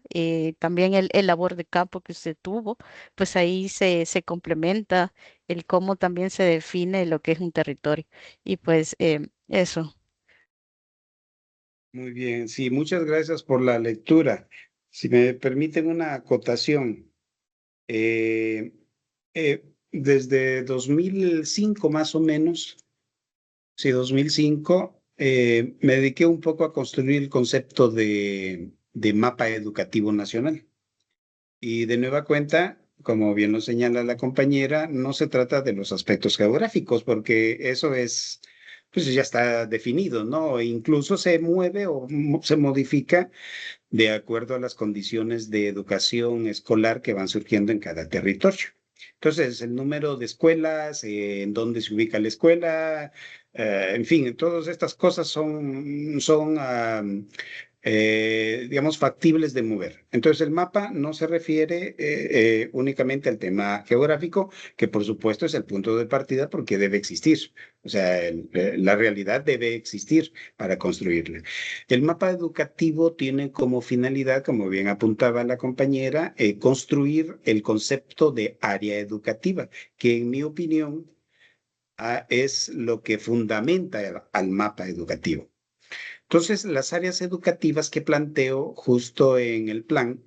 también el labor de campo que usted tuvo, pues ahí se complementa el cómo también se define lo que es un territorio. Y pues eso. Muy bien. Sí, muchas gracias por la lectura. Si me permiten una acotación, eh, desde 2005 más o menos, sí, 2005, me dediqué un poco a construir el concepto de de mapa educativo nacional. Y de nueva cuenta, como bien lo señala la compañera, no se trata de los aspectos geográficos, porque eso es, pues ya está definido, ¿no? E incluso se mueve o se modifica de acuerdo a las condiciones de educación escolar que van surgiendo en cada territorio. Entonces, el número de escuelas, en dónde se ubica la escuela, en fin, todas estas cosas son digamos, factibles de mover. Entonces, el mapa no se refiere únicamente al tema geográfico, que por supuesto es el punto de partida porque debe existir. O sea, la realidad debe existir para construirla. El mapa educativo tiene como finalidad, como bien apuntaba la compañera, construir el concepto de área educativa, que en mi opinión es lo que fundamenta al mapa educativo. Entonces, las áreas educativas que planteo justo en el plan,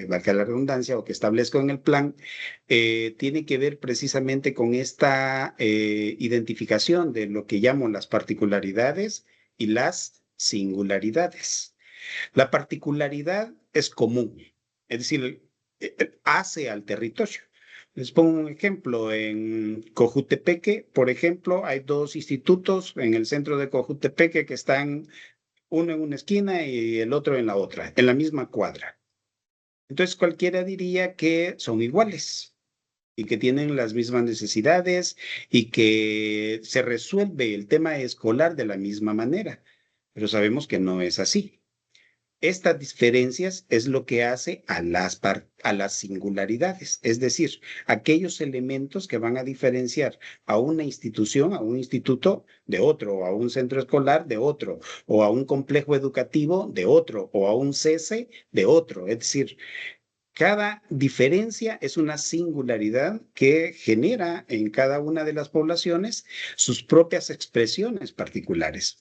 valga la redundancia, o que establezco en el plan, tiene que ver precisamente con esta identificación de lo que llamo las particularidades y las singularidades. La particularidad es común, es decir, hace al territorio. Les pongo un ejemplo. En Cojutepeque, por ejemplo, hay 2 institutos en el centro de Cojutepeque que están uno en una esquina y el otro en la otra, en la misma cuadra. Entonces cualquiera diría que son iguales y que tienen las mismas necesidades y que se resuelve el tema escolar de la misma manera, pero sabemos que no es así. Estas diferencias es lo que hace a las singularidades, es decir, aquellos elementos que van a diferenciar a una institución, a un instituto de otro, o a un centro escolar de otro, o a un complejo educativo de otro, o a un CESE de otro. Es decir, cada diferencia es una singularidad que genera en cada una de las poblaciones sus propias expresiones particulares.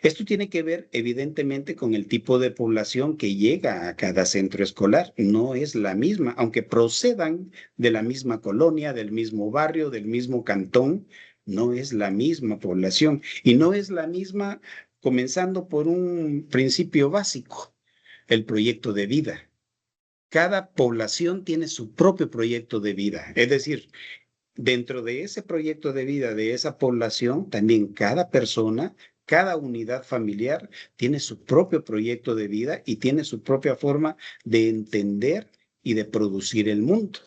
Esto tiene que ver evidentemente con el tipo de población que llega a cada centro escolar. No es la misma, aunque procedan de la misma colonia, del mismo barrio, del mismo cantón, no es la misma población y no es la misma comenzando por un principio básico, el proyecto de vida. Cada población tiene su propio proyecto de vida, es decir, dentro de ese proyecto de vida de esa población, también cada persona, cada unidad familiar tiene su propio proyecto de vida y tiene su propia forma de entender y de producir el mundo,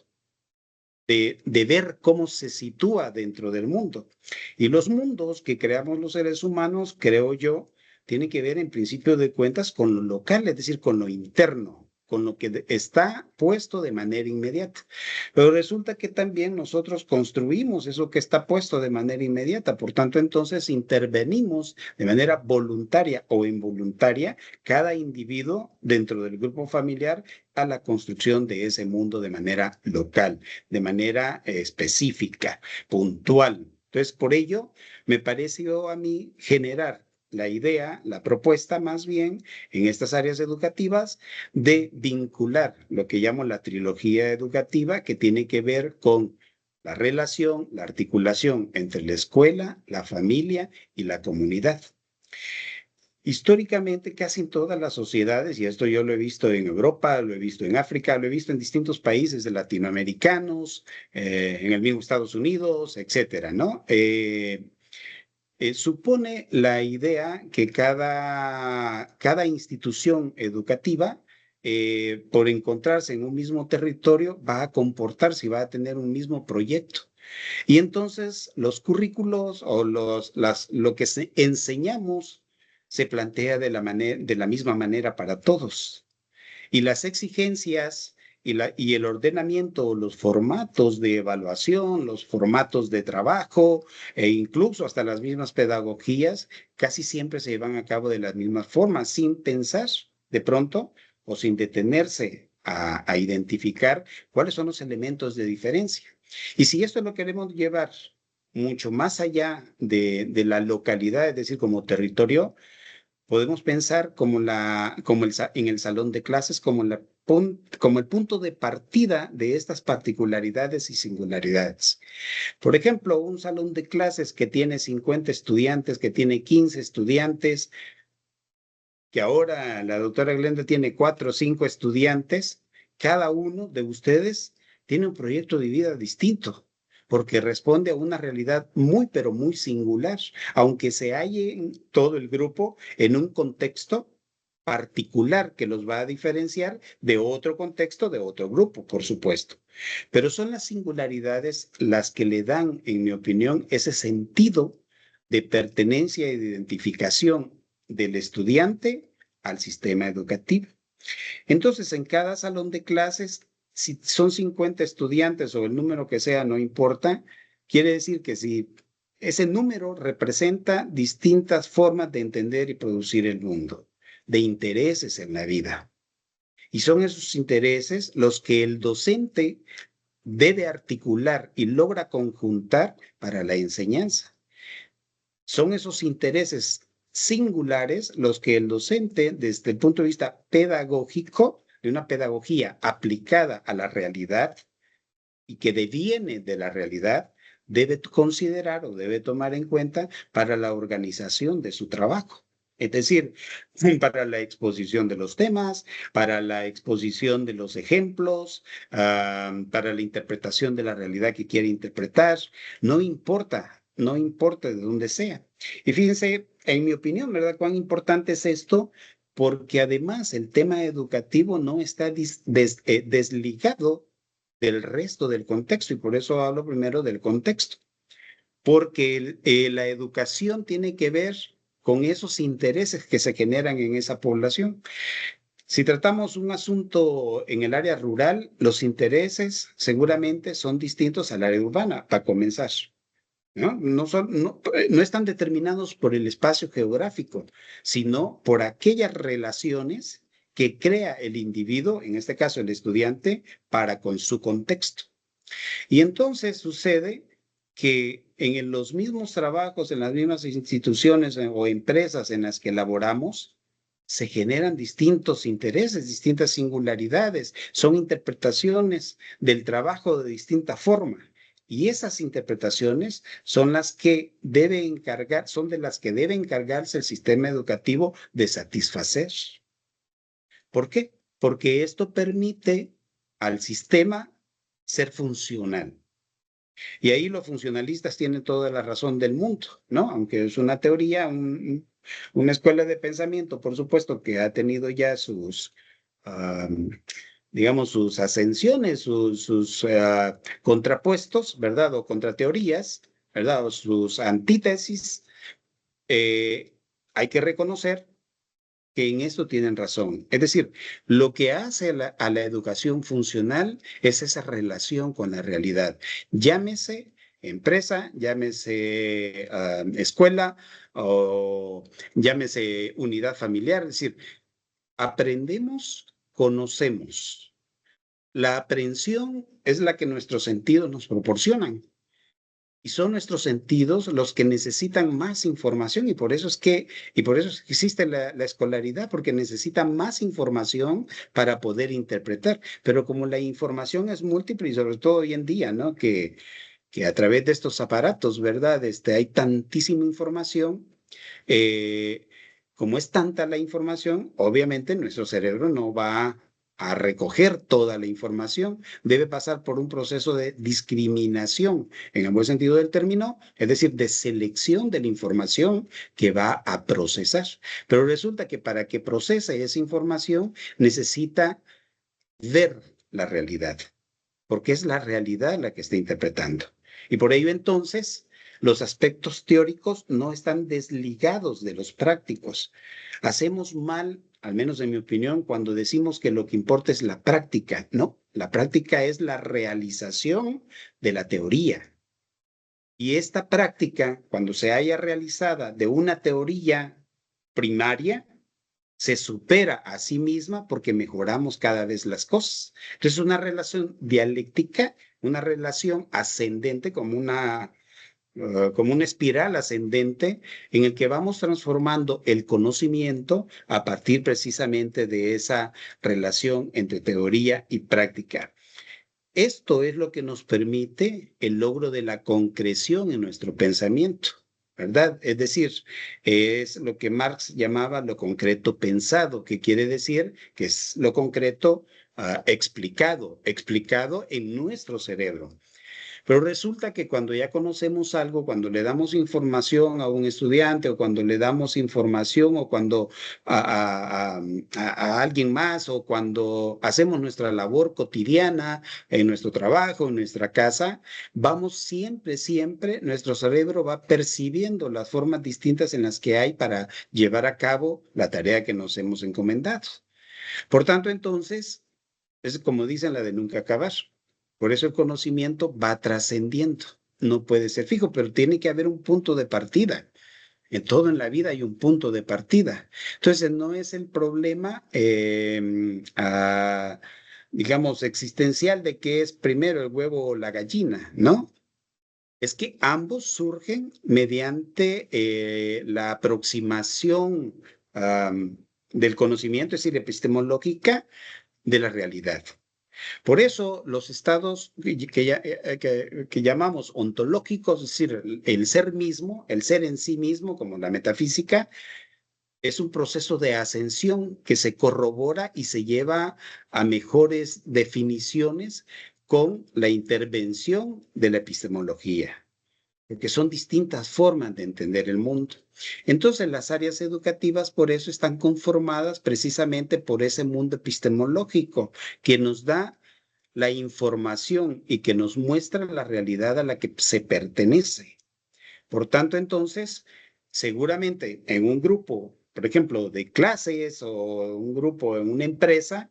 de ver cómo se sitúa dentro del mundo. Y los mundos que creamos los seres humanos, creo yo, tienen que ver en principio de cuentas con lo local, es decir, con lo interno, con lo que está puesto de manera inmediata. Pero resulta que también nosotros construimos eso que está puesto de manera inmediata. Por tanto, entonces intervenimos de manera voluntaria o involuntaria cada individuo dentro del grupo familiar a la construcción de ese mundo de manera local, de manera específica, puntual. Entonces, por ello, me pareció a mí generar la idea, la propuesta más bien en estas áreas educativas de vincular lo que llamo la trilogía educativa, que tiene que ver con la relación, la articulación entre la escuela, la familia y la comunidad. Históricamente, casi en todas las sociedades, y esto yo lo he visto en Europa, lo he visto en África, lo he visto en distintos países de latinoamericanos, en el mismo Estados Unidos, etcétera, ¿no? Supone la idea que cada institución educativa, por encontrarse en un mismo territorio, va a comportarse y va a tener un mismo proyecto. Y entonces los currículos o lo que enseñamos se plantea de la misma manera para todos. Y las exigencias y el ordenamiento, los formatos de evaluación, los formatos de trabajo e incluso hasta las mismas pedagogías, casi siempre se llevan a cabo de las mismas formas, sin pensar de pronto o sin detenerse a identificar cuáles son los elementos de diferencia. Y si esto lo queremos llevar mucho más allá de la localidad, es decir, como territorio, podemos pensar en el salón de clases como el punto de partida de estas particularidades y singularidades. Por ejemplo, un salón de clases que tiene 50 estudiantes, que tiene 15 estudiantes, que ahora la doctora Glenda tiene 4 o 5 estudiantes, cada uno de ustedes tiene un proyecto de vida distinto, porque responde a una realidad muy, pero muy singular, aunque se halle en todo el grupo en un contexto particular que los va a diferenciar de otro contexto, de otro grupo, por supuesto. Pero son las singularidades las que le dan, en mi opinión, ese sentido de pertenencia y de identificación del estudiante al sistema educativo. Entonces, en cada salón de clases, si son 50 estudiantes o el número que sea, no importa, quiere decir que si ese número representa distintas formas de entender y producir el mundo, de intereses en la vida. Y son esos intereses los que el docente debe articular y logra conjuntar para la enseñanza. Son esos intereses singulares los que el docente, desde el punto de vista pedagógico, de una pedagogía aplicada a la realidad y que deviene de la realidad, debe considerar o debe tomar en cuenta para la organización de su trabajo. Es decir, para la exposición de los temas, para la exposición de los ejemplos, para la interpretación de la realidad que quiere interpretar, no importa de dónde sea. Y fíjense, en mi opinión, ¿verdad? Cuán importante es esto, porque además el tema educativo no está desligado del resto del contexto, y por eso hablo primero del contexto, porque la educación tiene que ver con esos intereses que se generan en esa población. Si tratamos un asunto en el área rural, los intereses seguramente son distintos al área urbana, para comenzar. No están determinados por el espacio geográfico, sino por aquellas relaciones que crea el individuo, en este caso el estudiante, para con su contexto. Y entonces sucede que en los mismos trabajos, en las mismas instituciones o empresas en las que laboramos, se generan distintos intereses, distintas singularidades, son interpretaciones del trabajo de distinta forma. Y esas interpretaciones son las que son de las que debe encargarse el sistema educativo de satisfacer. ¿Por qué? Porque esto permite al sistema ser funcional. Y ahí los funcionalistas tienen toda la razón del mundo, ¿no? Aunque es una teoría, una escuela de pensamiento, por supuesto, que ha tenido ya sus, digamos, sus ascensiones, sus contrapuestos, ¿verdad? O contrateorías, ¿verdad? O sus antítesis. Hay que reconocer que en esto tienen razón. Es decir, lo que hace a la educación funcional es esa relación con la realidad. Llámese empresa, llámese escuela o llámese unidad familiar. Es decir, aprendemos, conocemos. La aprehensión es la que nuestros sentidos nos proporcionan. Y son nuestros sentidos los que necesitan más información y por eso existe la escolaridad, porque necesitan más información para poder interpretar. Pero como la información es múltiple y sobre todo hoy en día, ¿no? Que a través de estos aparatos, ¿verdad? Hay tantísima información. Como es tanta la información, obviamente nuestro cerebro no va a recoger toda la información, debe pasar por un proceso de discriminación, en el buen sentido del término, es decir, de selección de la información que va a procesar. Pero resulta que para que procese esa información necesita ver la realidad, porque es la realidad la que está interpretando. Y por ello entonces los aspectos teóricos no están desligados de los prácticos. Hacemos mal, al menos en mi opinión, cuando decimos que lo que importa es la práctica. No, la práctica es la realización de la teoría. Y esta práctica, cuando se haya realizada de una teoría primaria, se supera a sí misma porque mejoramos cada vez las cosas. Entonces, una relación dialéctica, una relación ascendente como una espiral ascendente en el que vamos transformando el conocimiento a partir precisamente de esa relación entre teoría y práctica. Esto es lo que nos permite el logro de la concreción en nuestro pensamiento. ¿verdad? Es decir, es lo que Marx llamaba lo concreto pensado, que quiere decir que es lo concreto explicado en nuestro cerebro. Pero resulta que cuando ya conocemos algo, cuando le damos información a un estudiante o cuando le damos información o cuando a alguien más o cuando hacemos nuestra labor cotidiana en nuestro trabajo, en nuestra casa, vamos siempre, nuestro cerebro va percibiendo las formas distintas en las que hay para llevar a cabo la tarea que nos hemos encomendado. Por tanto, entonces, es como dicen la de nunca acabar. Por eso el conocimiento va trascendiendo. No puede ser fijo, pero tiene que haber un punto de partida. En todo en la vida hay un punto de partida. Entonces, no es el problema, digamos, existencial de qué es primero el huevo o la gallina, ¿no? Es que ambos surgen mediante la aproximación del conocimiento, es decir, epistemológica de la realidad. Por eso los estados que llamamos ontológicos, es decir, el ser mismo, el ser en sí mismo, como la metafísica, es un proceso de ascensión que se corrobora y se lleva a mejores definiciones con la intervención de la epistemología, porque son distintas formas de entender el mundo. Entonces, las áreas educativas por eso están conformadas precisamente por ese mundo epistemológico que nos da la información y que nos muestra la realidad a la que se pertenece. Por tanto, entonces, seguramente en un grupo, por ejemplo, de clases o un grupo en una empresa,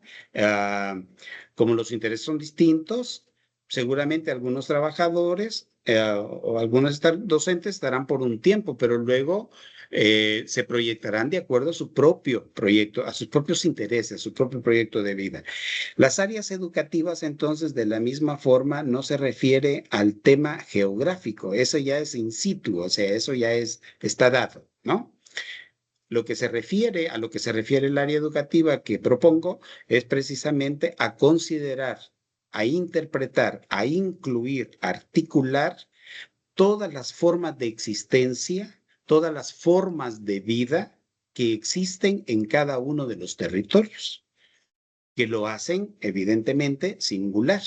como los intereses son distintos, seguramente algunos trabajadores o algunos docentes estarán por un tiempo, pero luego se proyectarán de acuerdo a su propio proyecto, a sus propios intereses, a su propio proyecto de vida. Las áreas educativas, entonces, de la misma forma, no se refiere al tema geográfico, eso ya es in situ, o sea, eso ya está dado, ¿no? Lo que se refiere, a lo que se refiere el área educativa que propongo es precisamente a considerar, a interpretar, a incluir, a articular todas las formas de existencia, todas las formas de vida que existen en cada uno de los territorios, que lo hacen evidentemente singular,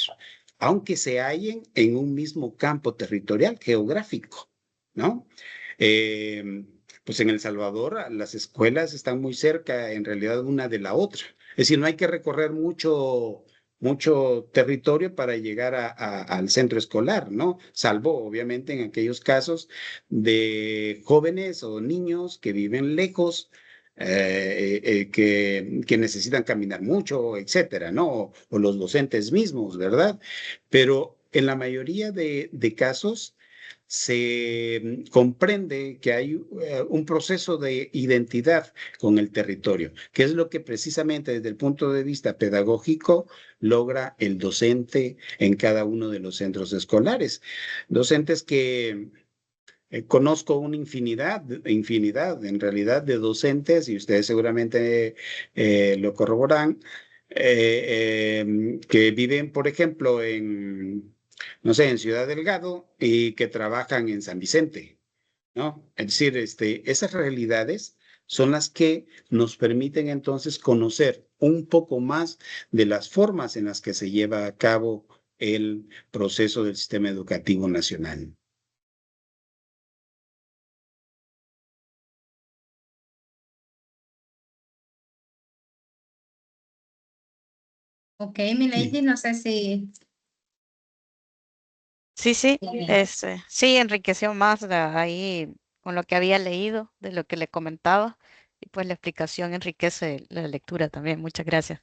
aunque se hallen en un mismo campo territorial geográfico, ¿no? Pues en El Salvador las escuelas están muy cerca en realidad una de la otra. Es decir, no hay que recorrer mucho territorio para llegar al centro escolar, ¿no? Salvo, obviamente, en aquellos casos de jóvenes o niños que viven lejos, que necesitan caminar mucho, etcétera, ¿no? O los docentes mismos, ¿verdad? Pero en la mayoría de casos se comprende que hay un proceso de identidad con el territorio, que es lo que precisamente desde el punto de vista pedagógico logra el docente en cada uno de los centros escolares. Docentes que conozco una infinidad en realidad de docentes, y ustedes seguramente lo corroborarán, que viven, por ejemplo, no sé, en Ciudad Delgado y que trabajan en San Vicente, ¿no? Es decir, esas realidades son las que nos permiten entonces conocer un poco más de las formas en las que se lleva a cabo el proceso del sistema educativo nacional. Ok, mi lady, no sé si... Sí, sí, Bien. sí, enriqueció más ahí con lo que había leído, de lo que le comentaba, y pues la explicación enriquece la lectura también. Muchas gracias.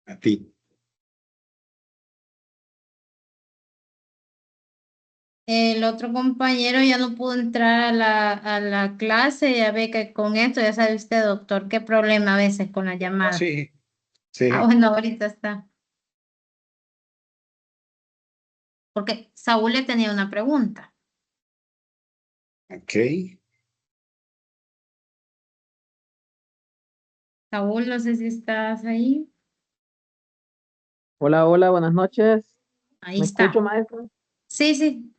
A ti. El otro compañero ya no pudo entrar a la clase, ya ve que con esto, ya sabe usted, doctor, qué problema a veces con la llamada. Sí, Ah, sí. bueno, ahorita está. Porque Saúl le tenía una pregunta. Ok. Saúl, no sé si estás ahí. Hola, hola, buenas noches. Ahí ¿Me está. escucho, maestro? Sí, sí.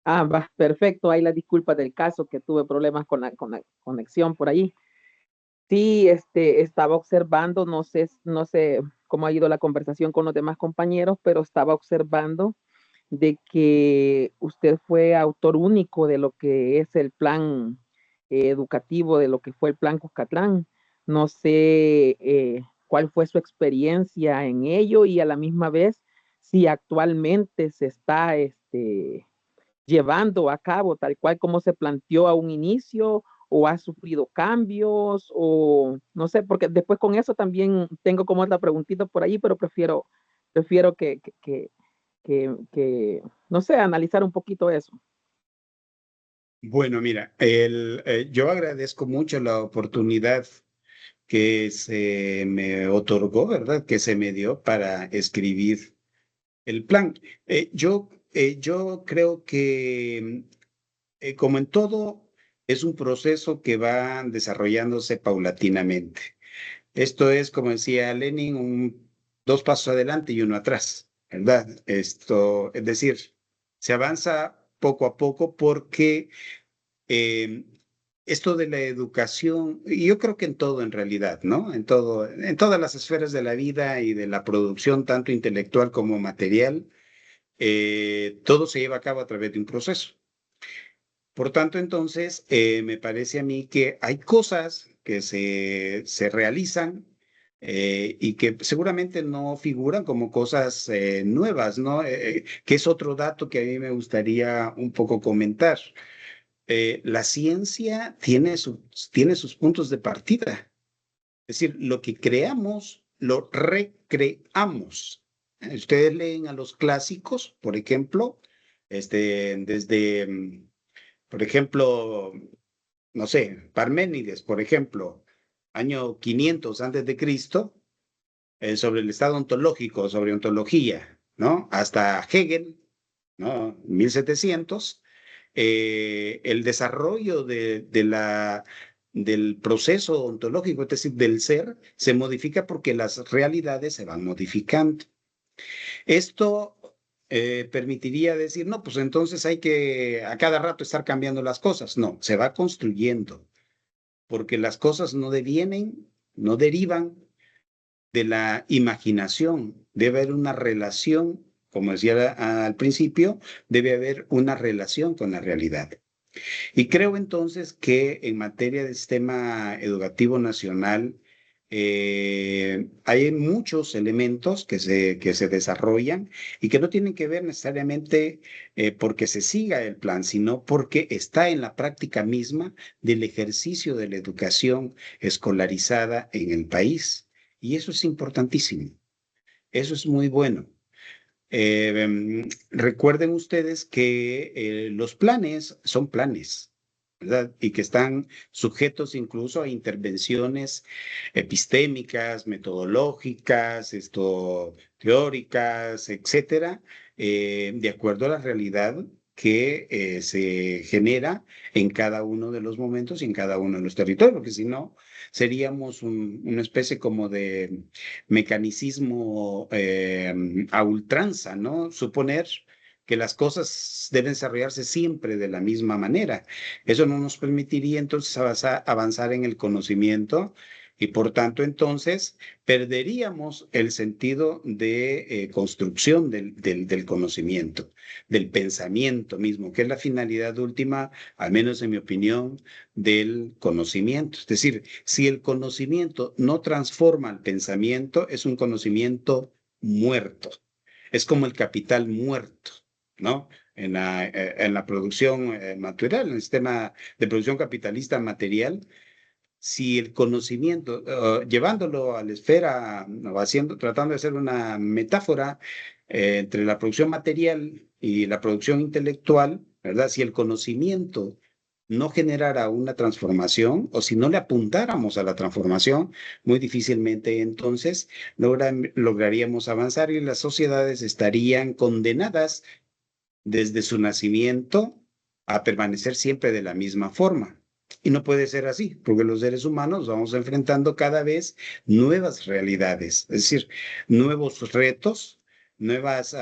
Ah, va, perfecto. Ahí la disculpa del caso que tuve problemas con la conexión por ahí. Sí, estaba observando, no sé cómo ha ido la conversación con los demás compañeros, pero estaba observando de que usted fue autor único de lo que es el plan educativo, de lo que fue el plan Cuscatlán. No sé cuál fue su experiencia en ello y a la misma vez si actualmente se está llevando a cabo tal cual como se planteó a un inicio o ha sufrido cambios o no sé, porque después con eso también tengo como otra preguntita por ahí, pero prefiero no sé, analizar un poquito eso. Bueno, mira, yo agradezco mucho la oportunidad que se me otorgó, ¿verdad? Que se me dio para escribir el plan. Yo creo que, como en todo, es un proceso que va desarrollándose paulatinamente. Esto es, como decía Lenin, dos pasos adelante y uno atrás, ¿verdad? Esto, es decir, se avanza poco a poco porque eh, esto de la educación, y yo creo que en todo en realidad, ¿no? En todo, en todas las esferas de la vida y de la producción, tanto intelectual como material, todo se lleva a cabo a través de un proceso. Por tanto, entonces, me parece a mí que hay cosas que se realizan y que seguramente no figuran como cosas nuevas, ¿no? Que es otro dato que a mí me gustaría un poco comentar. La ciencia tiene sus puntos de partida. Es decir, lo que creamos, lo recreamos. Ustedes leen a los clásicos, por ejemplo, desde, por ejemplo, no sé, Parménides, por ejemplo, año 500 antes de Cristo, sobre el estado ontológico, sobre ontología, ¿no? Hasta Hegel, ¿no? 1700, el desarrollo del proceso ontológico, es decir, del ser, se modifica porque las realidades se van modificando. Esto permitiría decir, no, pues entonces hay que a cada rato estar cambiando las cosas. No, se va construyendo, porque las cosas no devienen, no derivan de la imaginación. Debe haber una relación, como decía al principio, debe haber una relación con la realidad. Y creo entonces que en materia de sistema educativo nacional hay muchos elementos que se desarrollan y que no tienen que ver necesariamente porque se siga el plan, sino porque está en la práctica misma del ejercicio de la educación escolarizada en el país. Y eso es importantísimo. Eso es muy bueno. Recuerden ustedes que los planes son planes, ¿verdad? Y que están sujetos incluso a intervenciones epistémicas, metodológicas, teóricas, etcétera, de acuerdo a la realidad que se genera en cada uno de los momentos y en cada uno de los territorios, porque si no, seríamos una especie como de mecanicismo a ultranza, ¿no? Suponer que las cosas deben desarrollarse siempre de la misma manera. Eso no nos permitiría entonces avanzar en el conocimiento y por tanto entonces perderíamos el sentido de construcción del conocimiento, del pensamiento mismo, que es la finalidad última, al menos en mi opinión, del conocimiento. Es decir, si el conocimiento no transforma el pensamiento, es un conocimiento muerto. Es como el capital muerto, ¿no? En la producción material, en el sistema de producción capitalista material, si el conocimiento, llevándolo a la esfera, o tratando de hacer una metáfora entre la producción material y la producción intelectual, ¿verdad? Si el conocimiento no generara una transformación o si no le apuntáramos a la transformación, muy difícilmente entonces lograríamos avanzar y las sociedades estarían condenadas desde su nacimiento a permanecer siempre de la misma forma. Y no puede ser así, porque los seres humanos vamos enfrentando cada vez nuevas realidades, es decir, nuevos retos, nuevos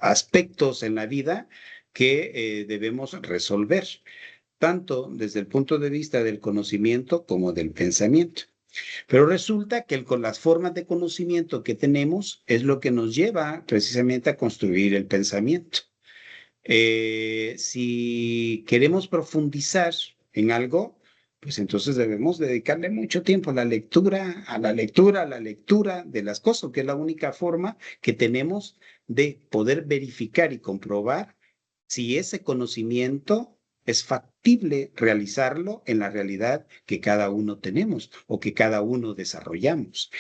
aspectos en la vida que debemos resolver, tanto desde el punto de vista del conocimiento como del pensamiento. Pero resulta que con las formas de conocimiento que tenemos es lo que nos lleva precisamente a construir el pensamiento. Si queremos profundizar en algo, pues entonces debemos dedicarle mucho tiempo a la lectura, de las cosas, que es la única forma que tenemos de poder verificar y comprobar si ese conocimiento es factible realizarlo en la realidad que cada uno tenemos o que cada uno desarrollamos.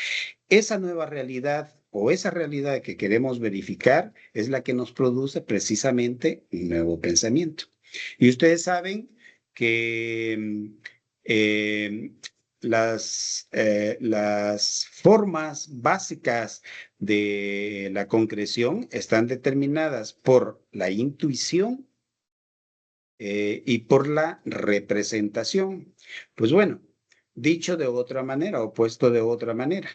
Esa nueva realidad o esa realidad que queremos verificar es la que nos produce precisamente un nuevo pensamiento. Y ustedes saben que las formas básicas de la concreción están determinadas por la intuición y por la representación. Pues bueno, dicho de otra manera o puesto de otra manera,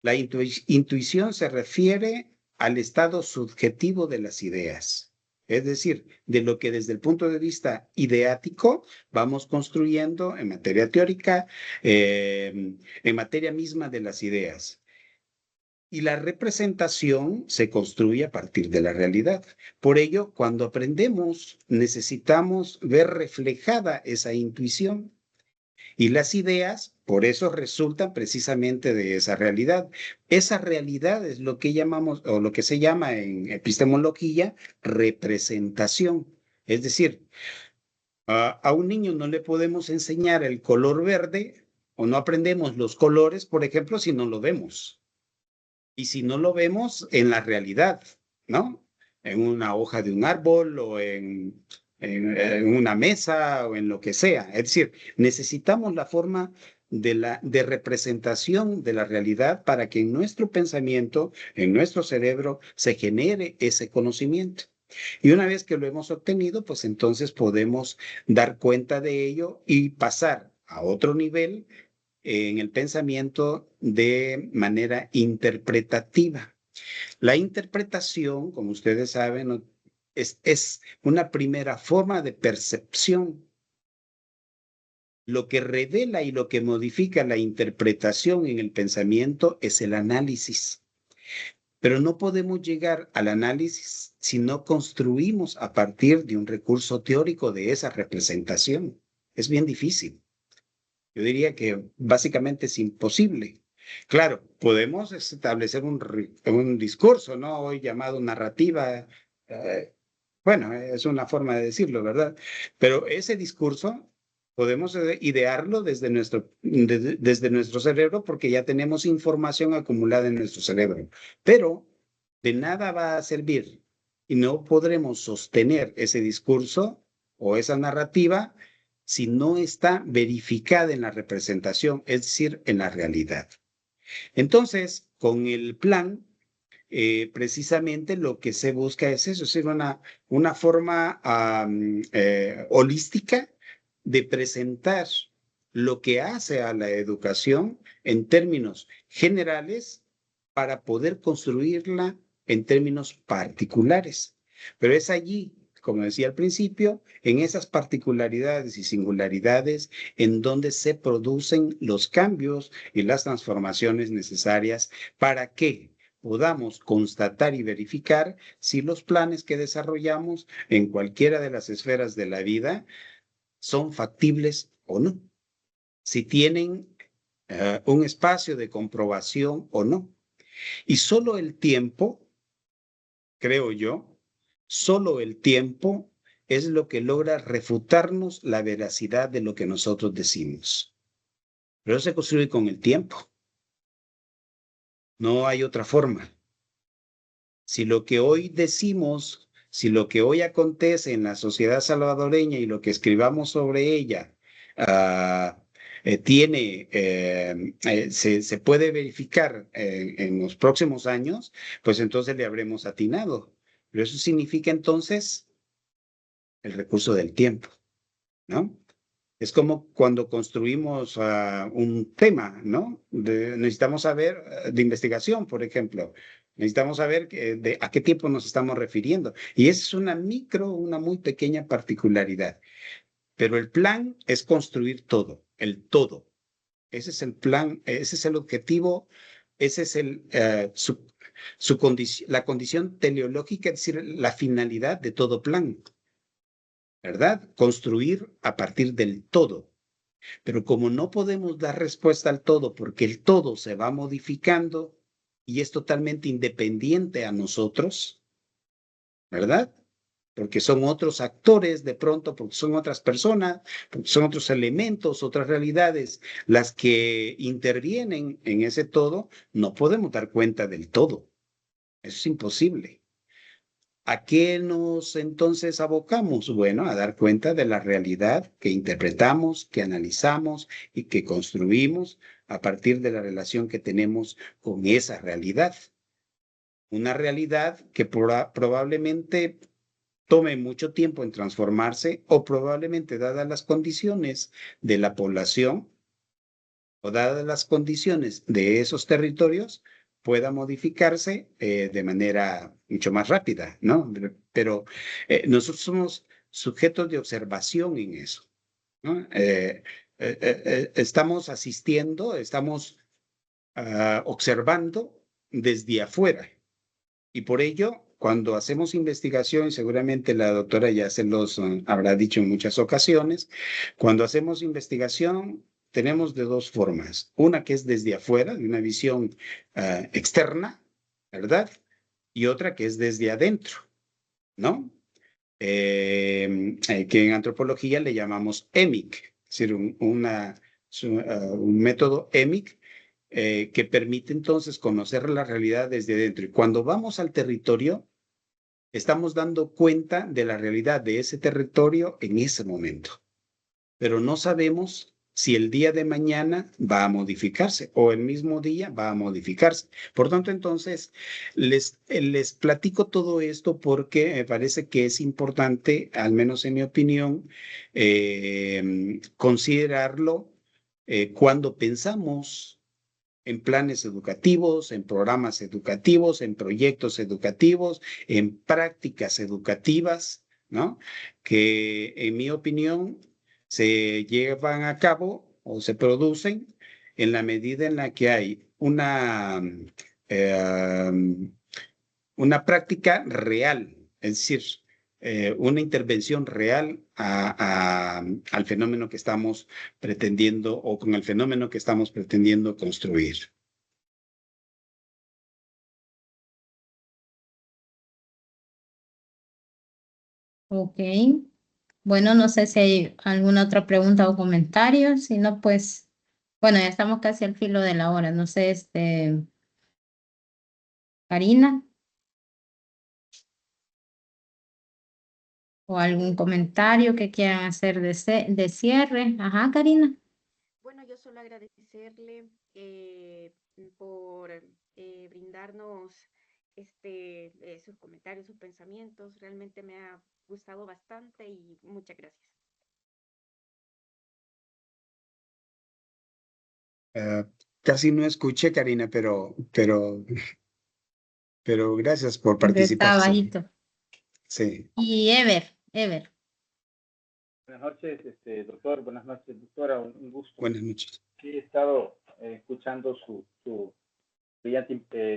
la intuición se refiere al estado subjetivo de las ideas, es decir, de lo que desde el punto de vista ideático vamos construyendo en materia teórica, en materia misma de las ideas. Y la representación se construye a partir de la realidad. Por ello, cuando aprendemos, necesitamos ver reflejada esa intuición. Y las ideas, por eso resultan precisamente de esa realidad. Esa realidad es lo que llamamos, o lo que se llama en epistemología, representación. Es decir, a un niño no le podemos enseñar el color verde o no aprendemos los colores, por ejemplo, si no lo vemos. Y si no lo vemos en la realidad, ¿no? En una hoja de un árbol o en una mesa o en lo que sea. Es decir, necesitamos la forma de representación de la realidad para que en nuestro pensamiento, en nuestro cerebro, se genere ese conocimiento. Y una vez que lo hemos obtenido, pues entonces podemos dar cuenta de ello y pasar a otro nivel en el pensamiento de manera interpretativa. La interpretación, como ustedes saben, es una primera forma de percepción. Lo que revela y lo que modifica la interpretación en el pensamiento es el análisis. Pero no podemos llegar al análisis si no construimos a partir de un recurso teórico de esa representación. Es bien difícil. Yo diría que básicamente es imposible. Claro, podemos establecer un discurso, ¿no? Hoy llamado narrativa. Bueno, es una forma de decirlo, ¿verdad? Pero ese discurso podemos idearlo desde nuestro cerebro porque ya tenemos información acumulada en nuestro cerebro. Pero de nada va a servir y no podremos sostener ese discurso o esa narrativa si no está verificada en la representación, es decir, en la realidad. Entonces, con el plan, precisamente lo que se busca es eso, es decir, una forma holística de presentar lo que hace a la educación en términos generales para poder construirla en términos particulares. Pero es allí, como decía al principio, en esas particularidades y singularidades en donde se producen los cambios y las transformaciones necesarias para que podamos constatar y verificar si los planes que desarrollamos en cualquiera de las esferas de la vida son factibles o no, si tienen un espacio de comprobación o no. Y solo el tiempo, creo yo, solo el tiempo es lo que logra refutarnos la veracidad de lo que nosotros decimos. Pero se construye con el tiempo. No hay otra forma. Si lo que hoy decimos, si lo que hoy acontece en la sociedad salvadoreña y lo que escribamos sobre ella se puede verificar en los próximos años, pues entonces le habremos atinado. Pero eso significa entonces el recurso del tiempo, ¿no? Es como cuando construimos un tema, ¿no? Necesitamos saber de investigación, por ejemplo. Necesitamos saber a qué tiempo nos estamos refiriendo. Y esa es una muy pequeña particularidad. Pero el plan es construir todo, el todo. Ese es el plan, ese es el objetivo, ese es la condición teleológica, es decir, la finalidad de todo plan, ¿verdad? Construir a partir del todo. Pero como no podemos dar respuesta al todo porque el todo se va modificando y es totalmente independiente a nosotros, ¿verdad? Porque son otros actores de pronto, porque son otras personas, porque son otros elementos, otras realidades, las que intervienen en ese todo, no podemos dar cuenta del todo. Eso es imposible. ¿A qué nos entonces abocamos? Bueno, a dar cuenta de la realidad que interpretamos, que analizamos y que construimos a partir de la relación que tenemos con esa realidad. Una realidad que probablemente tome mucho tiempo en transformarse o probablemente dadas las condiciones de la población o dadas las condiciones de esos territorios, pueda modificarse de manera mucho más rápida, ¿no? Pero nosotros somos sujetos de observación en eso, ¿no? Estamos asistiendo, estamos observando desde afuera y por ello, cuando hacemos investigación, y seguramente la doctora ya se los habrá dicho en muchas ocasiones, cuando hacemos investigación tenemos de dos formas. Una que es desde afuera, de una visión externa, ¿verdad? Y otra que es desde adentro, ¿no? Que en antropología le llamamos EMIC, es decir, un método EMIC que permite entonces conocer la realidad desde dentro. Y cuando vamos al territorio, estamos dando cuenta de la realidad de ese territorio en ese momento, pero no sabemos si el día de mañana va a modificarse o el mismo día va a modificarse. Por tanto, entonces, les platico todo esto porque me parece que es importante, al menos en mi opinión, considerarlo cuando pensamos en planes educativos, en programas educativos, en proyectos educativos, en prácticas educativas, ¿no? Que en mi opinión se llevan a cabo o se producen en la medida en la que hay eh, una práctica real, es decir, una intervención real al fenómeno que estamos pretendiendo o con el fenómeno que estamos pretendiendo construir. Ok. Bueno, no sé si hay alguna otra pregunta o comentario. Si no, pues, bueno, ya estamos casi al filo de la hora. No sé, Karina, o algún comentario que quieran hacer de cierre. Ajá, Karina. Bueno, yo solo agradecerle por brindarnos sus comentarios, sus pensamientos. Realmente me ha gustado bastante y muchas gracias. Casi no escuché, Karina, pero gracias por Siempre está participar. bajito. Sí. Y Ever. Buenas noches, doctor. Buenas noches, doctora. Un gusto. Buenas noches. Sí, he estado escuchando su brillante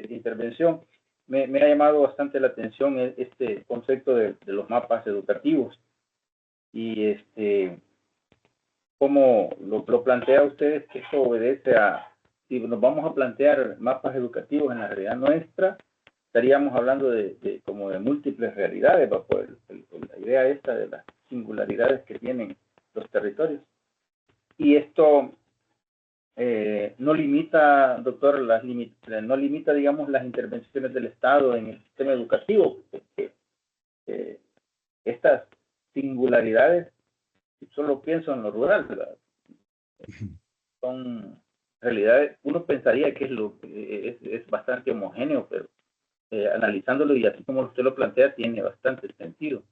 intervención. Me ha llamado bastante la atención este concepto de los mapas educativos y cómo lo plantea usted, que eso obedece a, si nos vamos a plantear mapas educativos en la realidad nuestra, estaríamos hablando como de múltiples realidades, bajo la idea esta de las singularidades que tienen los territorios. Y esto no limita, doctor, no limita, digamos, las intervenciones del Estado en el sistema educativo, porque estas singularidades, solo pienso en lo rural, ¿verdad? Son realidades, uno pensaría que es bastante homogéneo, pero analizándolo y así como usted lo plantea, tiene bastante sentido.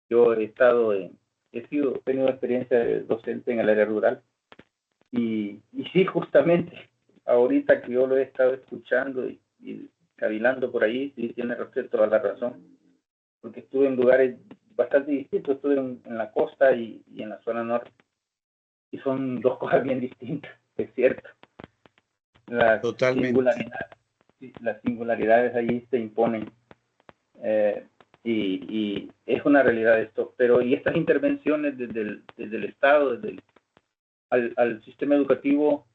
Yo he estado en tenido experiencia de docente en el área rural. Y sí, justamente, ahorita que yo lo he estado escuchando y cavilando por ahí, sí, tiene usted toda la razón, porque estuve en lugares bastante distintos, estuve en la costa y en la zona norte, y son dos cosas bien distintas, es cierto. Totalmente. Las singularidades allí se imponen, y es una realidad esto, pero y estas intervenciones desde el Estado, al sistema educativo,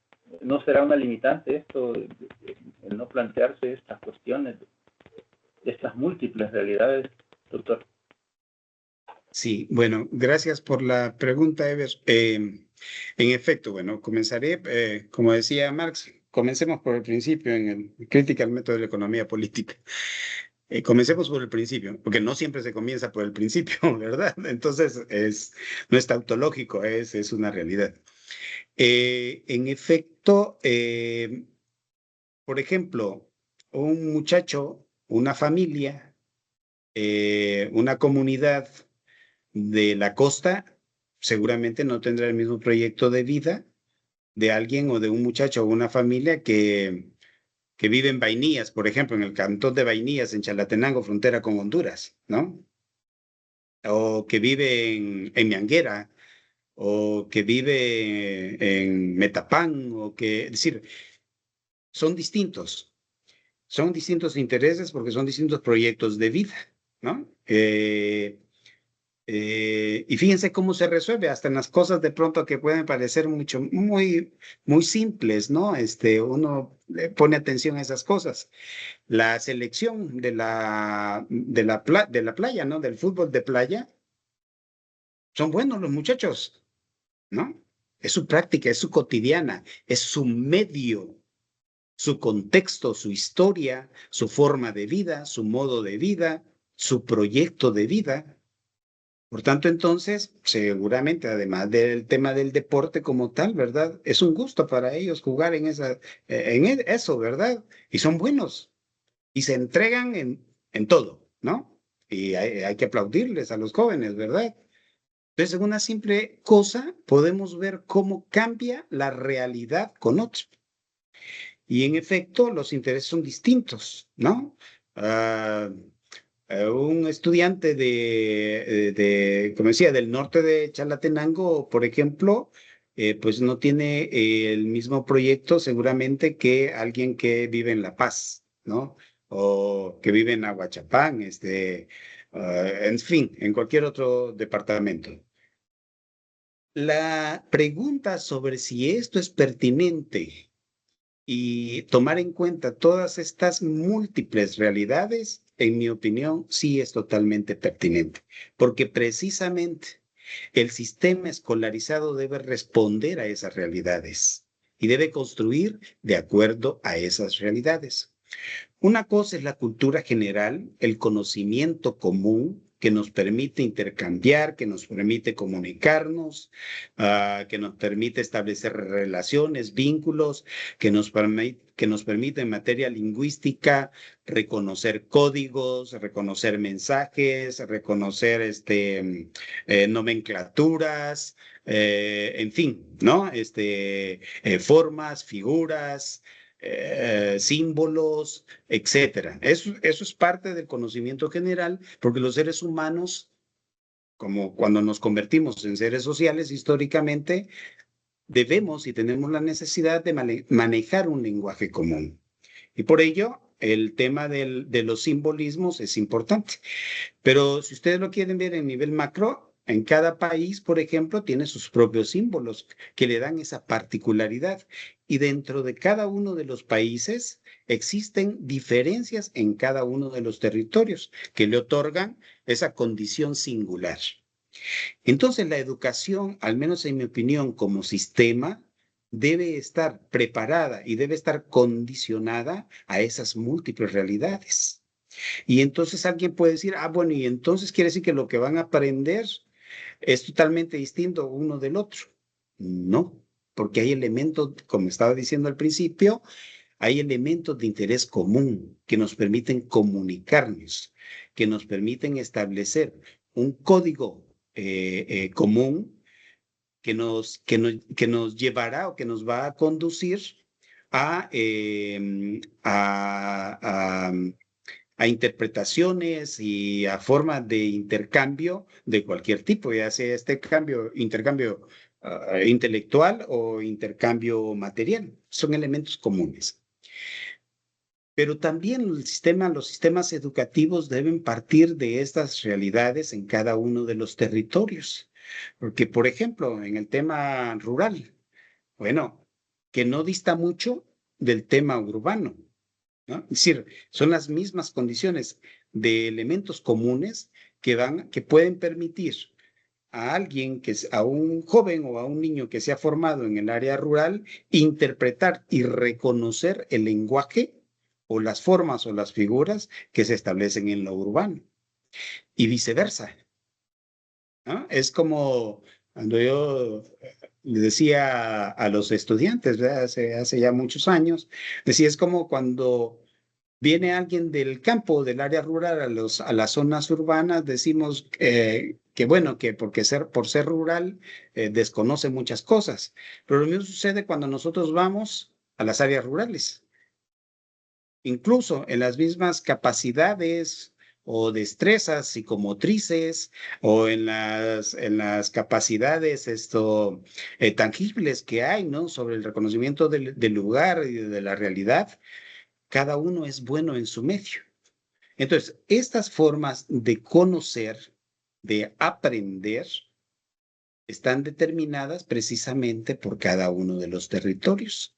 ¿no será una limitante esto, el no plantearse estas cuestiones, estas múltiples realidades, doctor? Sí, bueno, gracias por la pregunta, Ever. En efecto, bueno, comenzaré, como decía Marx, comencemos por el principio en el Crítica al método de la economía política. Comencemos por el principio, porque no siempre se comienza por el principio, ¿verdad? Entonces, no es tautológico, es una realidad. En efecto, por ejemplo, un muchacho, una familia, una comunidad de la costa seguramente no tendrá el mismo proyecto de vida de alguien o de un muchacho o una familia que vive en Vainillas, por ejemplo, en el cantón de Vainillas, en Chalatenango, frontera con Honduras, ¿no? O que vive en Mianguera, o que vive en Metapán, es decir, son distintos intereses porque son distintos proyectos de vida, ¿no? Y fíjense cómo se resuelve, hasta en las cosas de pronto que pueden parecer muy simples, ¿no? Uno pone atención a esas cosas. La selección de la playa, ¿no? Del fútbol de playa, son buenos los muchachos, ¿no? Es su práctica, es su cotidiana, es su medio, su contexto, su historia, su forma de vida, su modo de vida, su proyecto de vida. Por tanto, entonces, seguramente, además del tema del deporte como tal, ¿verdad? Es un gusto para ellos jugar en eso, ¿verdad? Y son buenos y se entregan en todo, ¿no? Y hay que aplaudirles a los jóvenes, ¿verdad? Entonces, en una simple cosa podemos ver cómo cambia la realidad con otro. Y en efecto, los intereses son distintos, ¿no? Un estudiante como decía, del norte de Chalatenango, por ejemplo, pues no tiene el mismo proyecto seguramente que alguien que vive en La Paz, ¿no? O que vive en Aguachapán, en fin, en cualquier otro departamento. La pregunta sobre si esto es pertinente y tomar en cuenta todas estas múltiples realidades, en mi opinión, sí es totalmente pertinente, porque precisamente el sistema escolarizado debe responder a esas realidades y debe construir de acuerdo a esas realidades. Una cosa es la cultura general, el conocimiento común que nos permite intercambiar, que nos permite comunicarnos, que nos permite establecer relaciones, vínculos, que nos permite en materia lingüística reconocer códigos, reconocer mensajes, reconocer nomenclaturas, en fin, ¿no? Formas, figuras, símbolos, etcétera. Eso es parte del conocimiento general, porque los seres humanos, como cuando nos convertimos en seres sociales históricamente, debemos y tenemos la necesidad de manejar un lenguaje común. Y por ello, el tema de los simbolismos es importante. Pero si ustedes lo quieren ver en nivel macro, en cada país, por ejemplo, tiene sus propios símbolos que le dan esa particularidad. Y dentro de cada uno de los países existen diferencias en cada uno de los territorios que le otorgan esa condición singular. Entonces, la educación, al menos en mi opinión, como sistema, debe estar preparada y debe estar condicionada a esas múltiples realidades. Y entonces alguien puede decir, bueno, y entonces quiere decir que lo que van a aprender es totalmente distinto uno del otro. No, porque hay elementos, como estaba diciendo al principio, hay elementos de interés común que nos permiten comunicarnos, que nos permiten establecer un código común que nos llevará o que nos va a conducir a, a interpretaciones y a formas de intercambio de cualquier tipo, ya sea intercambio intelectual o intercambio material. Son elementos comunes. Pero también los sistemas educativos deben partir de estas realidades en cada uno de los territorios. Porque, por ejemplo, en el tema rural, bueno, que no dista mucho del tema urbano, ¿no? Es decir, son las mismas condiciones de elementos comunes que pueden permitir a alguien, a un joven o a un niño que se ha formado en el área rural, interpretar y reconocer el lenguaje o las formas o las figuras que se establecen en lo urbano y viceversa, ¿no? Es como cuando yo le decía a los estudiantes, ¿verdad? Hace ya muchos años, decía, es como cuando viene alguien del campo, del área rural, a las zonas urbanas, decimos que bueno, que por ser rural desconoce muchas cosas. Pero lo mismo sucede cuando nosotros vamos a las áreas rurales. Incluso en las mismas capacidades o destrezas psicomotrices o en las capacidades tangibles que hay, ¿no? Sobre el reconocimiento del lugar y de la realidad, cada uno es bueno en su medio. Entonces, estas formas de conocer, de aprender, están determinadas precisamente por cada uno de los territorios.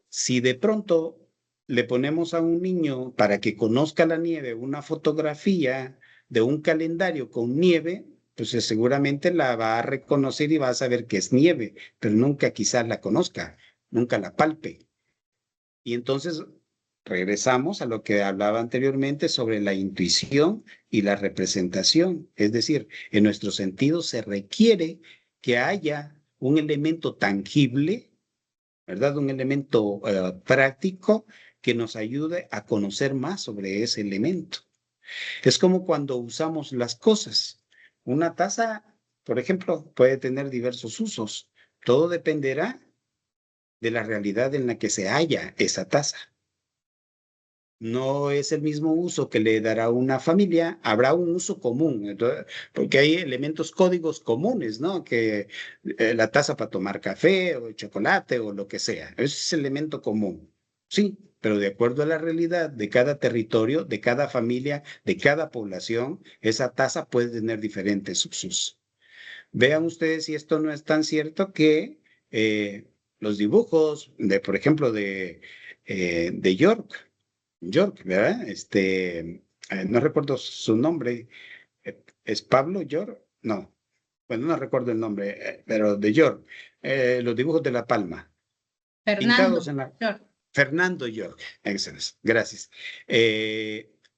Si de pronto le ponemos a un niño para que conozca la nieve una fotografía de un calendario con nieve, pues seguramente la va a reconocer y va a saber que es nieve, pero nunca quizás la conozca, nunca la palpe. Y entonces regresamos a lo que hablaba anteriormente sobre la intuición y la representación. Es decir, en nuestro sentido se requiere que haya un elemento tangible, ¿verdad? Un elemento práctico que nos ayude a conocer más sobre ese elemento. Es como cuando usamos las cosas. Una taza, por ejemplo, puede tener diversos usos. Todo dependerá de la realidad en la que se halla esa taza. No es el mismo uso que le dará una familia, habrá un uso común, entonces, porque hay elementos códigos comunes, ¿no? Que la taza para tomar café o chocolate o lo que sea, ese es el elemento común, sí, pero de acuerdo a la realidad de cada territorio, de cada familia, de cada población, esa taza puede tener diferentes usos. Vean ustedes si esto no es tan cierto que los dibujos, por ejemplo, de York, ¿verdad? No recuerdo su nombre. ¿Es Pablo York? No. Bueno, no recuerdo el nombre, pero de York. Los dibujos de La Palma. Fernando York. Fernando York. Excelente. Gracias.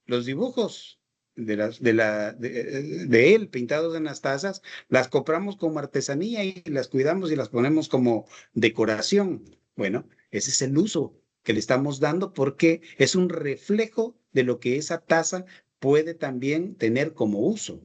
Los dibujos de él pintados en las tazas, las compramos como artesanía y las cuidamos y las ponemos como decoración. Bueno, ese es el uso que le estamos dando porque es un reflejo de lo que esa taza puede también tener como uso.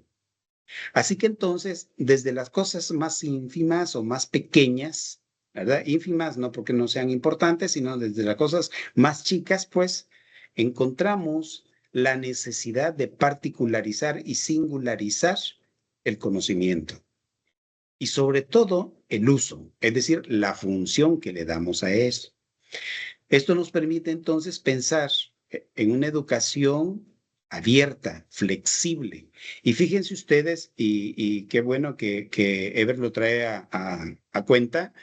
Así que entonces, desde las cosas más ínfimas o más pequeñas, ¿verdad? Ínfimas no porque no sean importantes, sino desde las cosas más chicas, pues encontramos la necesidad de particularizar y singularizar el conocimiento. Y sobre todo el uso, es decir, la función que le damos a eso. Esto nos permite entonces pensar en una educación abierta, flexible. Y fíjense ustedes, y qué bueno que Ever lo trae a cuenta,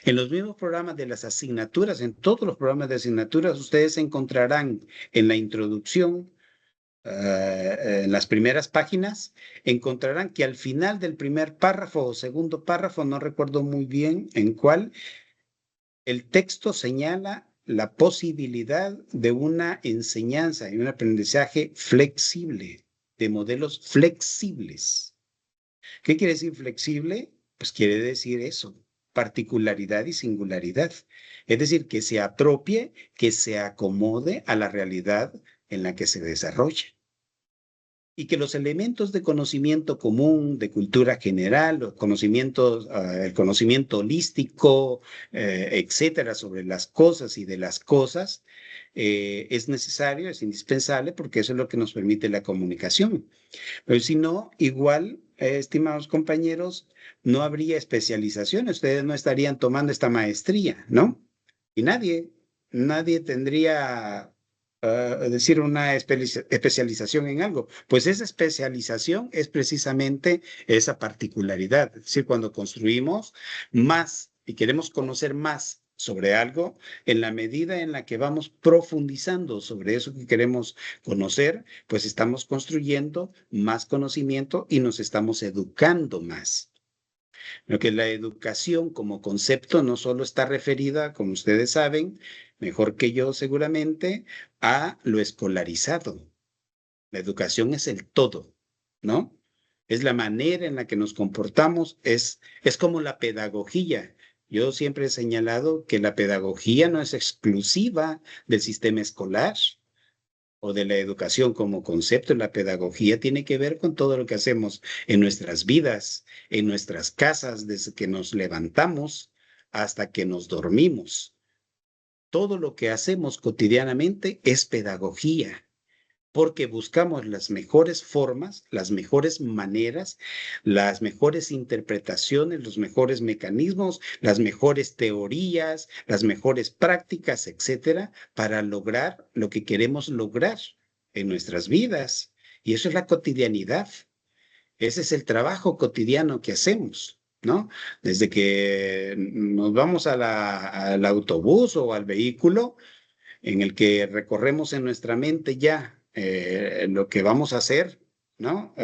en los mismos programas de las asignaturas, en todos los programas de asignaturas, ustedes encontrarán en la introducción, en las primeras páginas, encontrarán que al final del primer párrafo o segundo párrafo, no recuerdo muy bien en cuál, el texto señala la posibilidad de una enseñanza y un aprendizaje flexible, de modelos flexibles. ¿Qué quiere decir flexible? Pues quiere decir eso, particularidad y singularidad. Es decir, que se apropie, que se acomode a la realidad en la que se desarrolla. y que los elementos de conocimiento común, de cultura general, los conocimientos, el conocimiento holístico, etcétera, sobre las cosas y de las cosas, es necesario, es indispensable, porque eso es lo que nos permite la comunicación. Pero si no, igual, estimados compañeros, no habría especialización, ustedes no estarían tomando esta maestría, ¿no? Y nadie tendría, decir, una especialización en algo. Pues esa especialización es precisamente esa particularidad. Es decir, cuando construimos más y queremos conocer más sobre algo, en la medida en la que vamos profundizando sobre eso que queremos conocer, pues estamos construyendo más conocimiento y nos estamos educando más. Lo que la educación como concepto no solo está referida, como ustedes saben, mejor que yo seguramente, a lo escolarizado. La educación es el todo, ¿no? Es la manera en la que nos comportamos, es como la pedagogía. Yo siempre he señalado que la pedagogía no es exclusiva del sistema escolar o de la educación como concepto. La pedagogía tiene que ver con todo lo que hacemos en nuestras vidas, en nuestras casas, desde que nos levantamos hasta que nos dormimos. Todo lo que hacemos cotidianamente es pedagogía, porque buscamos las mejores formas, las mejores maneras, las mejores interpretaciones, los mejores mecanismos, las mejores teorías, las mejores prácticas, etcétera, para lograr lo que queremos lograr en nuestras vidas. Y eso es la cotidianidad. Ese es el trabajo cotidiano que hacemos, ¿no? Desde que nos vamos al autobús o al vehículo, en el que recorremos en nuestra mente ya lo que vamos a hacer, ¿no?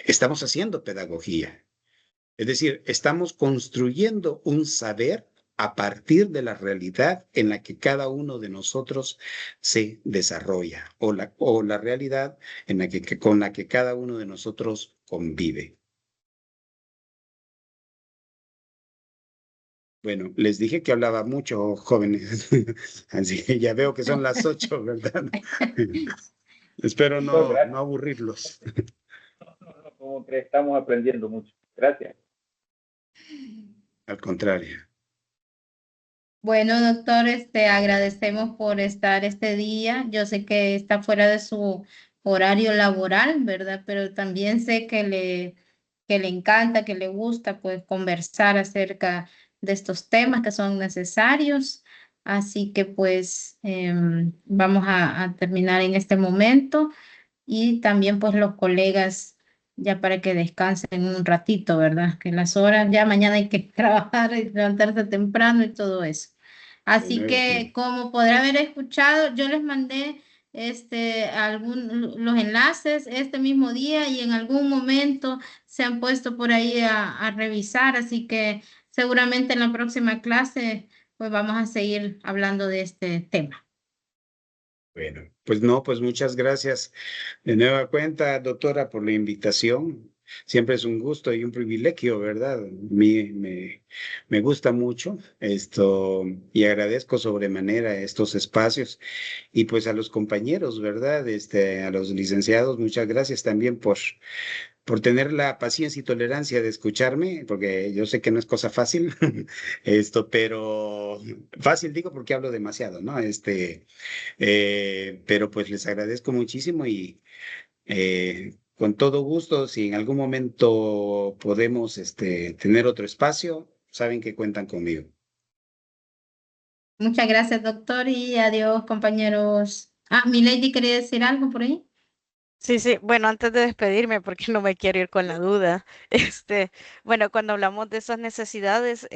Estamos haciendo pedagogía. Es decir, estamos construyendo un saber a partir de la realidad en la que cada uno de nosotros se desarrolla, o la realidad en la con la que cada uno de nosotros convive. Bueno, les dije que hablaba mucho, jóvenes, así que ya veo que son las 8, ¿verdad? Espero no aburrirlos. No, como que estamos aprendiendo mucho. Gracias. Al contrario. Bueno, doctores, te agradecemos por estar este día. Yo sé que está fuera de su horario laboral, ¿verdad? Pero también sé que le encanta, que le gusta, pues, conversar acerca de estos temas que son necesarios. Así que, pues, vamos a terminar en este momento. Y también, pues, los colegas, ya para que descansen un ratito, ¿verdad? Que las horas, ya mañana hay que trabajar y levantarse temprano y todo eso. Así que, como podrá haber escuchado, yo les mandé los enlaces este mismo día y en algún momento se han puesto por ahí a revisar, así que seguramente en la próxima clase pues vamos a seguir hablando de este tema. Bueno, pues no, pues muchas gracias de nueva cuenta, doctora, por la invitación. Siempre es un gusto y un privilegio, ¿verdad? Me gusta mucho esto y agradezco sobremanera estos espacios. Y pues a los compañeros, ¿verdad? A los licenciados, muchas gracias también por tener la paciencia y tolerancia de escucharme, porque yo sé que no es cosa fácil, pero fácil digo porque hablo demasiado, ¿no? Pero pues les agradezco muchísimo y con todo gusto, si en algún momento podemos tener otro espacio, saben que cuentan conmigo. Muchas gracias, doctor, y adiós, compañeros. Ah, Milady, ¿quería decir algo por ahí? Sí, sí, bueno, antes de despedirme, porque no me quiero ir con la duda, bueno, cuando hablamos de esas necesidades,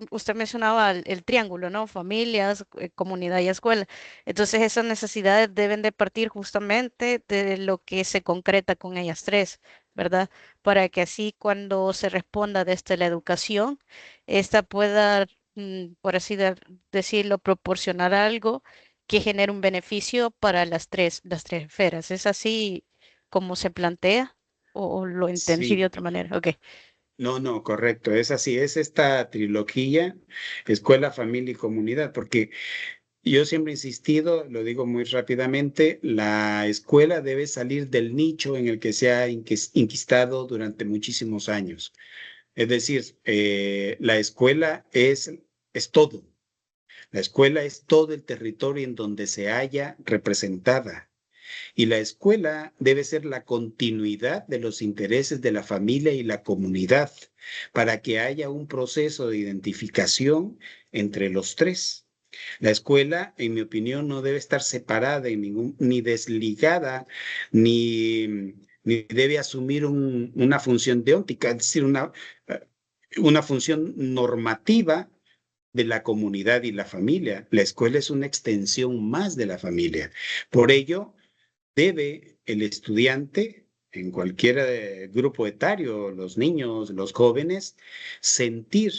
usted mencionaba el triángulo, ¿no? Familias, comunidad y escuela. Entonces, esas necesidades deben de partir justamente de lo que se concreta con ellas tres, ¿verdad? Para que así cuando se responda desde la educación, esta pueda, por así decirlo, proporcionar algo que genere un beneficio para las tres esferas. ¿Es así como se plantea o lo entendí de Sí, otra manera? Ok. no, correcto, es así, es esta trilogía, escuela, familia y comunidad, porque Yo siempre he insistido, lo digo muy rápidamente, la escuela debe salir del nicho en el que se ha inquistado durante muchísimos años. Es decir, la escuela es todo. La escuela es todo el territorio en donde se halla representada. Y la escuela debe ser la continuidad de los intereses de la familia y la comunidad para que haya un proceso de identificación entre los tres. La escuela, en mi opinión, no debe estar separada ni desligada, ni debe asumir una función deóntica, es decir, una función normativa de la comunidad y la familia. La escuela es una extensión más de la familia. Por ello, debe el estudiante, en cualquier grupo etario, los niños, los jóvenes, sentir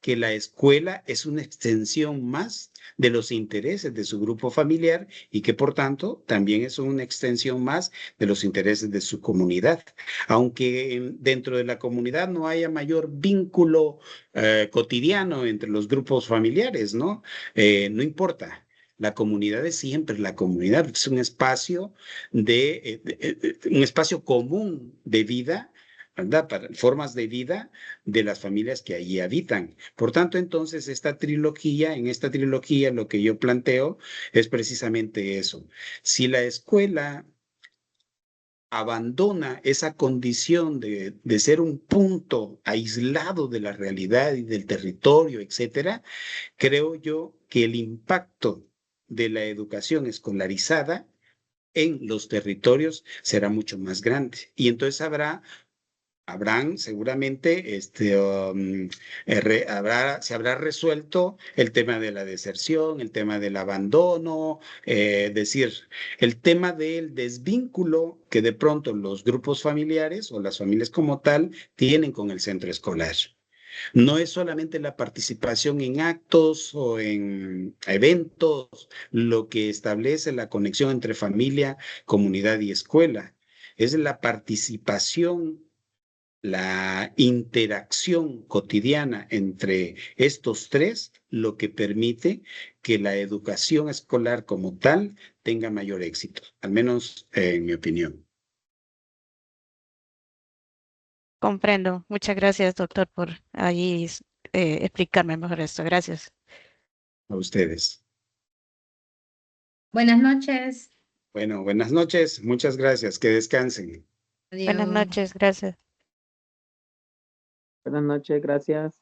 que la escuela es una extensión más de los intereses de su grupo familiar y que por tanto también es una extensión más de los intereses de su comunidad. Aunque dentro de la comunidad no haya mayor vínculo cotidiano entre los grupos familiares, ¿no? No importa. La comunidad es siempre la comunidad, es un espacio un espacio común de vida, ¿verdad? Para formas de vida de las familias que allí habitan. Por tanto, entonces, en esta trilogía, lo que yo planteo es precisamente eso. Si la escuela abandona esa condición de ser un punto aislado de la realidad y del territorio, etcétera, creo yo que el impacto de la educación escolarizada en los territorios será mucho más grande. Y entonces habrán seguramente, se habrá resuelto el tema de la deserción, el tema del abandono, es decir, el tema del desvínculo que de pronto los grupos familiares o las familias como tal tienen con el centro escolar. No es solamente la participación en actos o en eventos lo que establece la conexión entre familia, comunidad y escuela. Es la participación, la interacción cotidiana entre estos tres lo que permite que la educación escolar como tal tenga mayor éxito, al menos en mi opinión. Comprendo. Muchas gracias, doctor, por ahí explicarme mejor esto. Gracias. A ustedes. Buenas noches. Bueno, buenas noches. Muchas gracias. Que descansen. Buenas Adiós. noches. Gracias. Buenas noches, gracias.